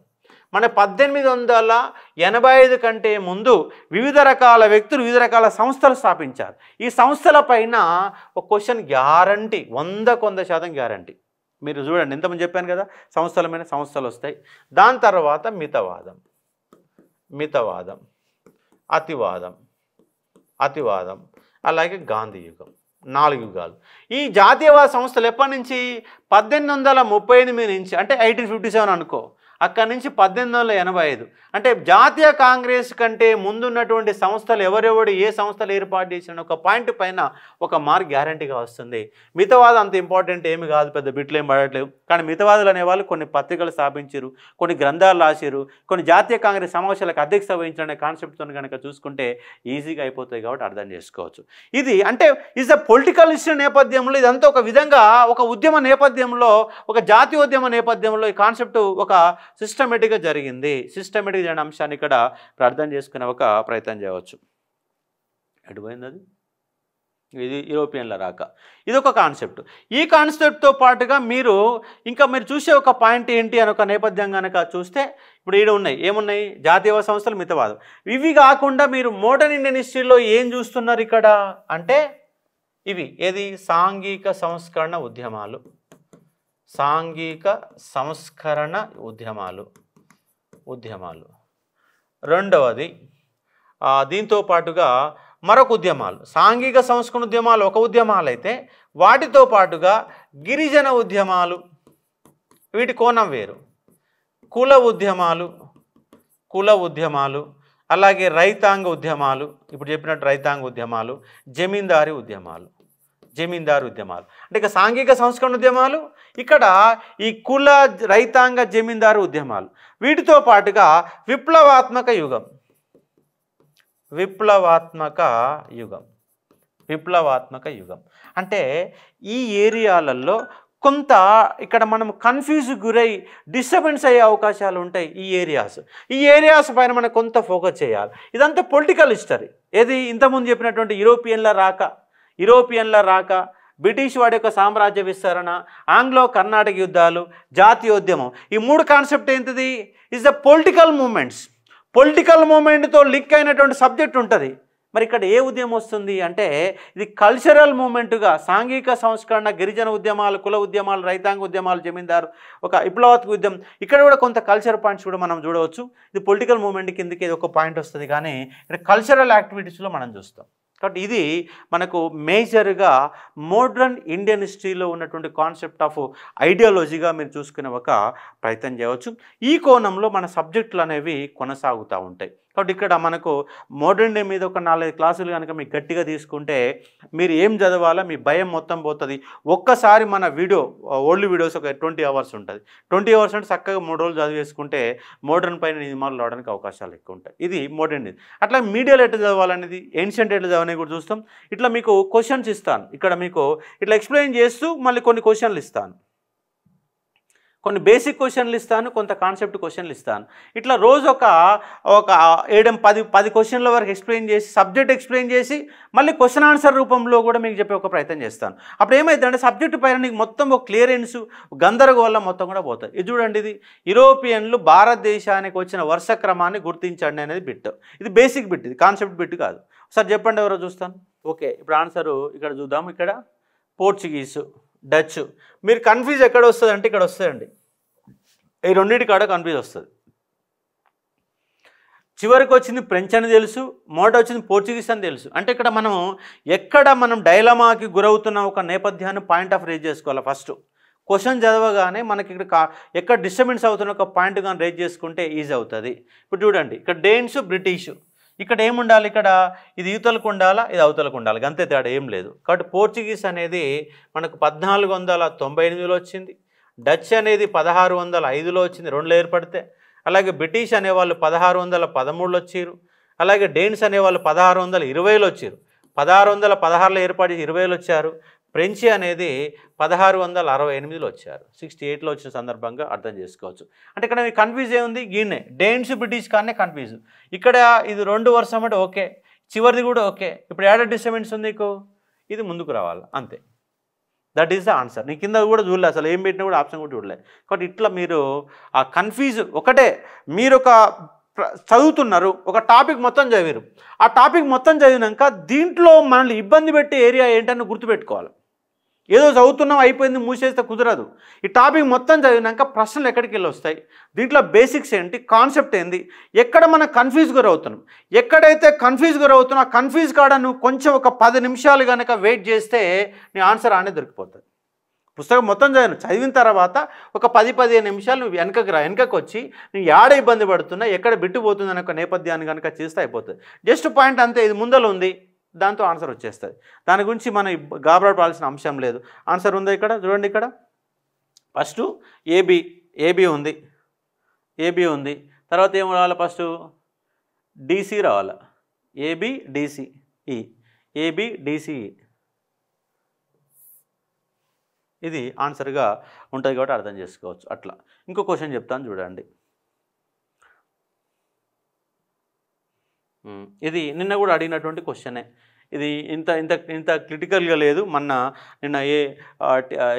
మన 1885 కంటే ముందు వివిధ రకాల వ్యక్తులు వివిధ రకాల సంస్థలు స్థాపించారు. ఈ సంస్థల పైన ఒక క్వశ్చన్ గ్యారంటీ, 100% గ్యారంటీ. మీరు చూడండి, ఎంతమంది చెప్పాను కదా, సంస్థల మీద సంస్థలు వస్తాయి. దాని తర్వాత మితవాదం, అతివాదం, అలాగే గాంధీ యుగం, 4 యుగాలు. ఈ జాతీయవాద సంస్థలు ఎప్పటి నుంచి 1838 నుంచి, అంటే 1857 అనుకో, అక్కడి నుంచి 1885, అంటే జాతీయ కాంగ్రెస్ కంటే ముందున్నటువంటి సంస్థలు ఎవరెవడు ఏ సంస్థలు ఏర్పాటు చేసిన ఒక పాయింట్ పైన ఒక మార్క్ గ్యారంటీగా వస్తుంది. మితవాదం అంత ఇంపార్టెంట్ ఏమి కాదు, పెద్ద బిట్లు ఏం పడట్లేవు. కానీ మితవాదులు అనేవాళ్ళు కొన్ని పత్రికలు స్థాపించారు, కొన్ని గ్రంథాలు రాశారు, కొన్ని జాతీయ కాంగ్రెస్ సమావేశాలకు అధ్యక్షత వహించాలనే కాన్సెప్ట్తో కనుక చూసుకుంటే ఈజీగా అయిపోతాయి కాబట్టి అర్థం చేసుకోవచ్చు. ఇది అంటే ఈజ్ అ పొలిటికల్ ఇష్యూ నేపథ్యంలో ఇదంతా ఒక విధంగా ఒక ఉద్యమ నేపథ్యంలో, ఒక జాతీయోద్యమ నేపథ్యంలో ఈ కాన్సెప్ట్ ఒక సిస్టమేటిక్గా జరిగింది. సిస్టమేటిక్ జరిగిన అంశాన్ని ఇక్కడ అర్థం చేసుకునే ఒక ప్రయత్నం చేయవచ్చు. ఎటుపోయింది అది, ఇది యూరోపియన్ల రాక, ఇది ఒక కాన్సెప్ట్. ఈ కాన్సెప్ట్తో పాటుగా మీరు చూసే ఒక పాయింట్ ఏంటి అని ఒక నేపథ్యం కనుక చూస్తే, ఇప్పుడు ఈడ ఉన్నాయి, ఏమున్నాయి, జాతీయవాద సంస్థలు, మితవాదం. ఇవి కాకుండా మీరు మోడర్న్ ఇండియన్ హిస్టరీలో ఏం చూస్తున్నారు ఇక్కడ అంటే, ఇవి ఏది, సాంఘిక సంస్కరణ ఉద్యమాలు. రెండవది దీంతో పాటుగా మరొక ఉద్యమాలు, సాంఘిక సంస్కరణ ఉద్యమాలు ఒక ఉద్యమాలు అయితే, వాటితో పాటుగా గిరిజన ఉద్యమాలు, వీటి కోణం వేరు, కుల ఉద్యమాలు, అలాగే రైతాంగ ఉద్యమాలు, ఇప్పుడు చెప్పినట్టు రైతాంగ ఉద్యమాలు, జమీందారీ ఉద్యమాలు. అంటే ఇక సాంఘిక సంస్కరణ ఉద్యమాలు, ఇక్కడ ఈ కుల, రైతాంగ, జమీందారు ఉద్యమాలు. వీటితో పాటుగా విప్లవాత్మక యుగం. అంటే ఈ ఏరియాలలో కొంత ఇక్కడ మనం కన్ఫ్యూజ్ గురై డిస్టర్బెన్స్ అయ్యే అవకాశాలు ఉంటాయి. ఈ ఏరియాస్ పైన మనం కొంత ఫోకస్ చేయాలి. ఇదంతా పొలిటికల్ హిస్టరీ. ఏది ఇంతకుముందు చెప్పినటువంటి యూరోపియన్ల రాక, బ్రిటిష్ వాడి యొక్క సామ్రాజ్య విస్తరణ, ఆంగ్లో కర్ణాటక యుద్ధాలు, జాతీయోద్యమం, ఈ 3 కాన్సెప్ట్ ఏంటిది, ఈజ్ ద పొలిటికల్ మూమెంట్తో లింక్ అయినటువంటి సబ్జెక్ట్ ఉంటుంది. మరి ఇక్కడ ఏ ఉద్యమం వస్తుంది అంటే, ఇది కల్చరల్ మూమెంట్గా సాంఘిక సంస్కరణ, గిరిజన ఉద్యమాలు, కుల ఉద్యమాలు, రైతాంగ ఉద్యమాలు, జమీందారు, ఒక విప్లవాత్మక ఉద్యమం. ఇక్కడ కూడా కొంత కల్చర్ పాయింట్స్ కూడా మనం చూడవచ్చు. ఇది పొలిటికల్ మూమెంట్ కిందకి ఇది ఒక పాయింట్ వస్తుంది, కానీ ఇక్కడ కల్చరల్ యాక్టివిటీస్లో మనం చూస్తాం. కాబట్టి ఇది మనకు మేజర్గా మోడ్రన్ ఇండియన్ హిస్టరీలో ఉన్నటువంటి కాన్సెప్ట్ ఆఫ్ ఐడియాలజీగా మీరు చూసుకునే ఒక ప్రయత్నం చేయవచ్చు. ఈ కోణంలో మన సబ్జెక్టులు అనేవి కొనసాగుతూ ఉంటాయి. కాబట్టి ఇక్కడ మనకు మోడర్న్ డే మీద ఒక 4-5 క్లాసులు కనుక మీకు గట్టిగా తీసుకుంటే మీరు ఏం చదవాలో మీ భయం మొత్తం పోతుంది. ఒక్కసారి మన ఓల్డ్ వీడియోస్ ఒక 20 అవర్స్ ఉంటుంది. 20 అవర్స్ అంటే చక్కగా 3 రోజులు చదివేసుకుంటే మోడర్న్ పైన నియమాలు రావడానికి అవకాశాలు ఎక్కువ ఉంటాయి. ఇది మోడర్న్. అట్లా మీడియాలో ఎట్లా చదవాలనేది, ఏన్షియంట్ ఎట్లా చదవాలని కూడా చూస్తాం. ఇట్లా మీకు క్వశ్చన్స్ ఇస్తాను, ఇక్కడ మీకు ఇట్లా ఎక్స్ప్లెయిన్ చేస్తూ మళ్ళీ కొన్ని క్వశ్చన్లు ఇస్తాను, కొన్ని బేసిక్ క్వశ్చన్లు ఇస్తాను, కొంత కాన్సెప్ట్ క్వశ్చన్లు ఇస్తాను. ఇట్లా రోజు ఒక 7-10 క్వశ్చన్ల వరకు ఎక్స్ప్లెయిన్ చేసి, సబ్జెక్ట్ ఎక్స్ప్లెయిన్ చేసి, మళ్ళీ క్వశ్చన్ ఆన్సర్ రూపంలో కూడా మీకు చెప్పే ఒక ప్రయత్నం చేస్తాను. అప్పుడు ఏమైందంటే సబ్జెక్టు పైన నీకు మొత్తం ఒక క్లియరెన్స్, గందరగోళం మొత్తం కూడా పోతుంది. ఇది చూడండి, ఇది యూరోపియన్లు భారతదేశానికి వచ్చిన వరుస క్రమాన్ని గుర్తించండి అనేది బిట్. ఇది బేసిక్ బిట్, ఇది కాన్సెప్ట్ బిట్ కాదు. ఒకసారి చెప్పండి, ఎవరో చూస్తాను. ఓకే, ఇప్పుడు ఆన్సరు ఇక్కడ చూద్దాం. ఇక్కడ పోర్చుగీసు, డచ్. మీరు కన్ఫ్యూజ్ ఎక్కడ వస్తుంది అంటే ఇక్కడ వస్తుందండి, ఈ రెండింటి కాడ కన్ఫ్యూజ్ వస్తుంది. చివరికి వచ్చింది ఫ్రెంచ్ అని తెలుసు, మొదట వచ్చింది పోర్చుగీస్ అని తెలుసు. అంటే ఇక్కడ మనం డైలమాకి గురవుతున్న ఒక నేపథ్యాన్ని పాయింట్ ఆఫ్ రేజ్ చేసుకోవాలి. ఫస్ట్ క్వశ్చన్ చదవగానే మనకి ఎక్కడ డిస్టర్బెన్స్ అవుతున్న ఒక పాయింట్ కానీ రేజ్ చేసుకుంటే ఈజీ అవుతుంది. ఇప్పుడు చూడండి, ఇక్కడ డేన్స్, బ్రిటిష్, ఇక్కడ ఏముండాలి, ఇక్కడ ఇది యువతలకు ఉండాలా, ఇది అవతలకు ఉండాలి, అంతే తేడా ఏం లేదు. కాబట్టి పోర్చుగీస్ అనేది మనకు 1498లో వచ్చింది, డచ్ అనేది 1605లో వచ్చింది, 2లో ఏర్పడితే. అలాగే బ్రిటిష్ అనేవాళ్ళు 1613లో వచ్చారు. అలాగే డేన్స్ అనేవాళ్ళు 1620లో వచ్చారు, 1616లో ఏర్పాటు 20లో వచ్చారు. ఫ్రెంచ్ అనేది 1668లో వచ్చారు, 68లో వచ్చిన సందర్భంగా అర్థం చేసుకోవచ్చు. అంటే ఇక్కడ మీకు కన్ఫ్యూజ్ ఏముంది, గీనే డేన్స్ బ్రిటిష్ కానీ కన్ఫ్యూజ్. ఇక్కడ ఇది 2 వర్షం అంటే ఓకే, చివరిది కూడా ఓకే. ఇప్పుడు యాడ్ డిస్టర్బెన్స్ ఉంది నీకు, ఇది ముందుకు రావాలి అంతే. That is the answer. నీ కింద కూడా చూడలే, అసలు ఏం పెట్టినా కూడా ఆప్షన్ కూడా చూడలే. కాబట్టి ఇట్లా మీరు ఆ కన్ఫ్యూజ్ ఒకటే, మీరు ఒక చదువుతున్నారు, ఒక టాపిక్ మొత్తం చదివారు, ఆ టాపిక్ మొత్తం చదివినాక దీంట్లో మనల్ని ఇబ్బంది పెట్టే ఏరియా ఏంటని గుర్తుపెట్టుకోవాలి. ఏదో చదువుతున్నాం అయిపోయింది మూసేస్తే కుదరదు. ఈ టాపిక్ మొత్తం చదివినాక ప్రశ్నలు ఎక్కడికి వెళ్ళి వస్తాయి, దీంట్లో బేసిక్స్ ఏంటి, కాన్సెప్ట్ ఏంది, ఎక్కడ మనం కన్ఫ్యూజ్ గురవుతున్నాం, ఎక్కడైతే కన్ఫ్యూజ్ గురవుతున్నా ఆ కన్ఫ్యూజ్ కాడ నువ్వు కొంచెం ఒక 10 నిమిషాలు కనుక వెయిట్ చేస్తే నీ ఆన్సర్ అనేది దొరికిపోతుంది. పుస్తకం మొత్తం చదివిన తర్వాత ఒక 10-15 నిమిషాలు నువ్వు వెనకకు వచ్చి నువ్వు ఏడ ఇబ్బంది పడుతున్నా, ఎక్కడ బిట్టుపోతుంది అనే ఒక నేపథ్యాన్ని కనుక చేస్తే అయిపోతుంది. జస్ట్ పాయింట్ అంతే, ఇది ముందర ఉంది, దాంతో ఆన్సర్ వచ్చేస్తుంది. దాని గురించి మనం గాబరాపడాల్సిన అంశం లేదు. ఆన్సర్ ఉందా ఇక్కడ చూడండి. ఇక్కడ ఫస్ట్ ఏబి ఉంది, ఏబి ఉంది. తర్వాత ఏం రావాలి, ఫస్ట్ డిసి రావాలి, ఏబిడిసిఈ ఇది ఆన్సర్గా ఉంటుంది కాబట్టి అర్థం చేసుకోవచ్చు. అట్లా ఇంకో క్వశ్చన్ చెప్తాను చూడండి. ఇది నిన్న కూడా అడిగినటువంటి క్వశ్చనే. ఇది ఇంత ఇంత ఇంత క్రిటికల్గా లేదు. నిన్న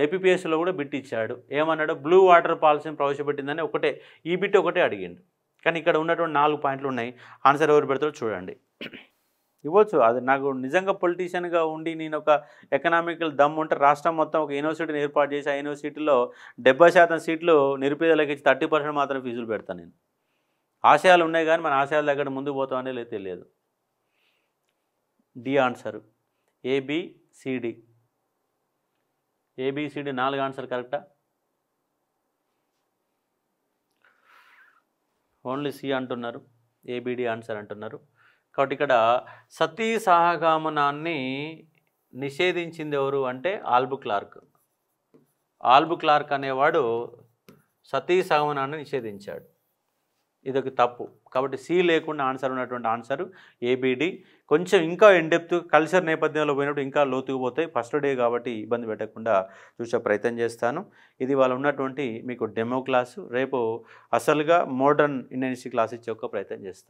ఏపీపీఎస్లో కూడా బిట్ ఇచ్చాడు. ఏమన్నాడు, బ్లూ వాటర్ పాలసీని ప్రవేశపెట్టిందని ఒకటే, ఈ బిట్ ఒకటే అడిగిండు. కానీ ఇక్కడ ఉన్నటువంటి 4 పాయింట్లు ఉన్నాయి. ఆన్సర్ ఎవరు పెడతారో చూడండి. ఇవ్వచ్చు. అది నాకు నిజంగా పొలిటీషియన్గా ఉండి నేను ఒక ఎకనామికల్ దమ్ ఉంటే రాష్ట్రం మొత్తం ఒక యూనివర్సిటీని ఏర్పాటు చేసి ఆ యూనివర్సిటీలో 70% సీట్లు నిరుపేదలకు ఇచ్చి 30% మాత్రం ఫీజులు పెడతాను నేను. ఆశయాలు ఉన్నాయి కానీ మన ఆశయాల దగ్గర ముందుకు పోతామనే లేదు తెలియదు. డి ఆన్సరు ఏబిసిడి 4 ఆన్సర్ కరెక్టా? ఓన్లీ సి అంటున్నారు, ఏబిడి ఆన్సర్ అంటున్నారు. కాబట్టి ఇక్కడ సతీ సహగమనాన్ని నిషేధించింది ఎవరు అంటే ఆల్బు క్లార్క్ అనేవాడు సతీ సహగమనాన్ని నిషేధించాడు. ఇదొక తప్పు. కాబట్టి సి లేకుండా ఆన్సర్ ఉన్నటువంటి ఆన్సరు ఏబిడి. కొంచెం ఇంకా ఇన్డెప్త్ కల్చర్ నేపథ్యంలో పోయినప్పుడు ఇంకా లోతుకు పోతాయి. ఫస్ట్ డే కాబట్టి ఇబ్బంది పెట్టకుండా చూసే ప్రయత్నం చేస్తాను. ఇది వాళ్ళు ఉన్నటువంటి మీకు డెమో క్లాసు. రేపు అసలుగా మోడర్న్ ఇండియన్ హిస్టరీ క్లాస్ ఇచ్చే ఒక ప్రయత్నం చేస్తాను.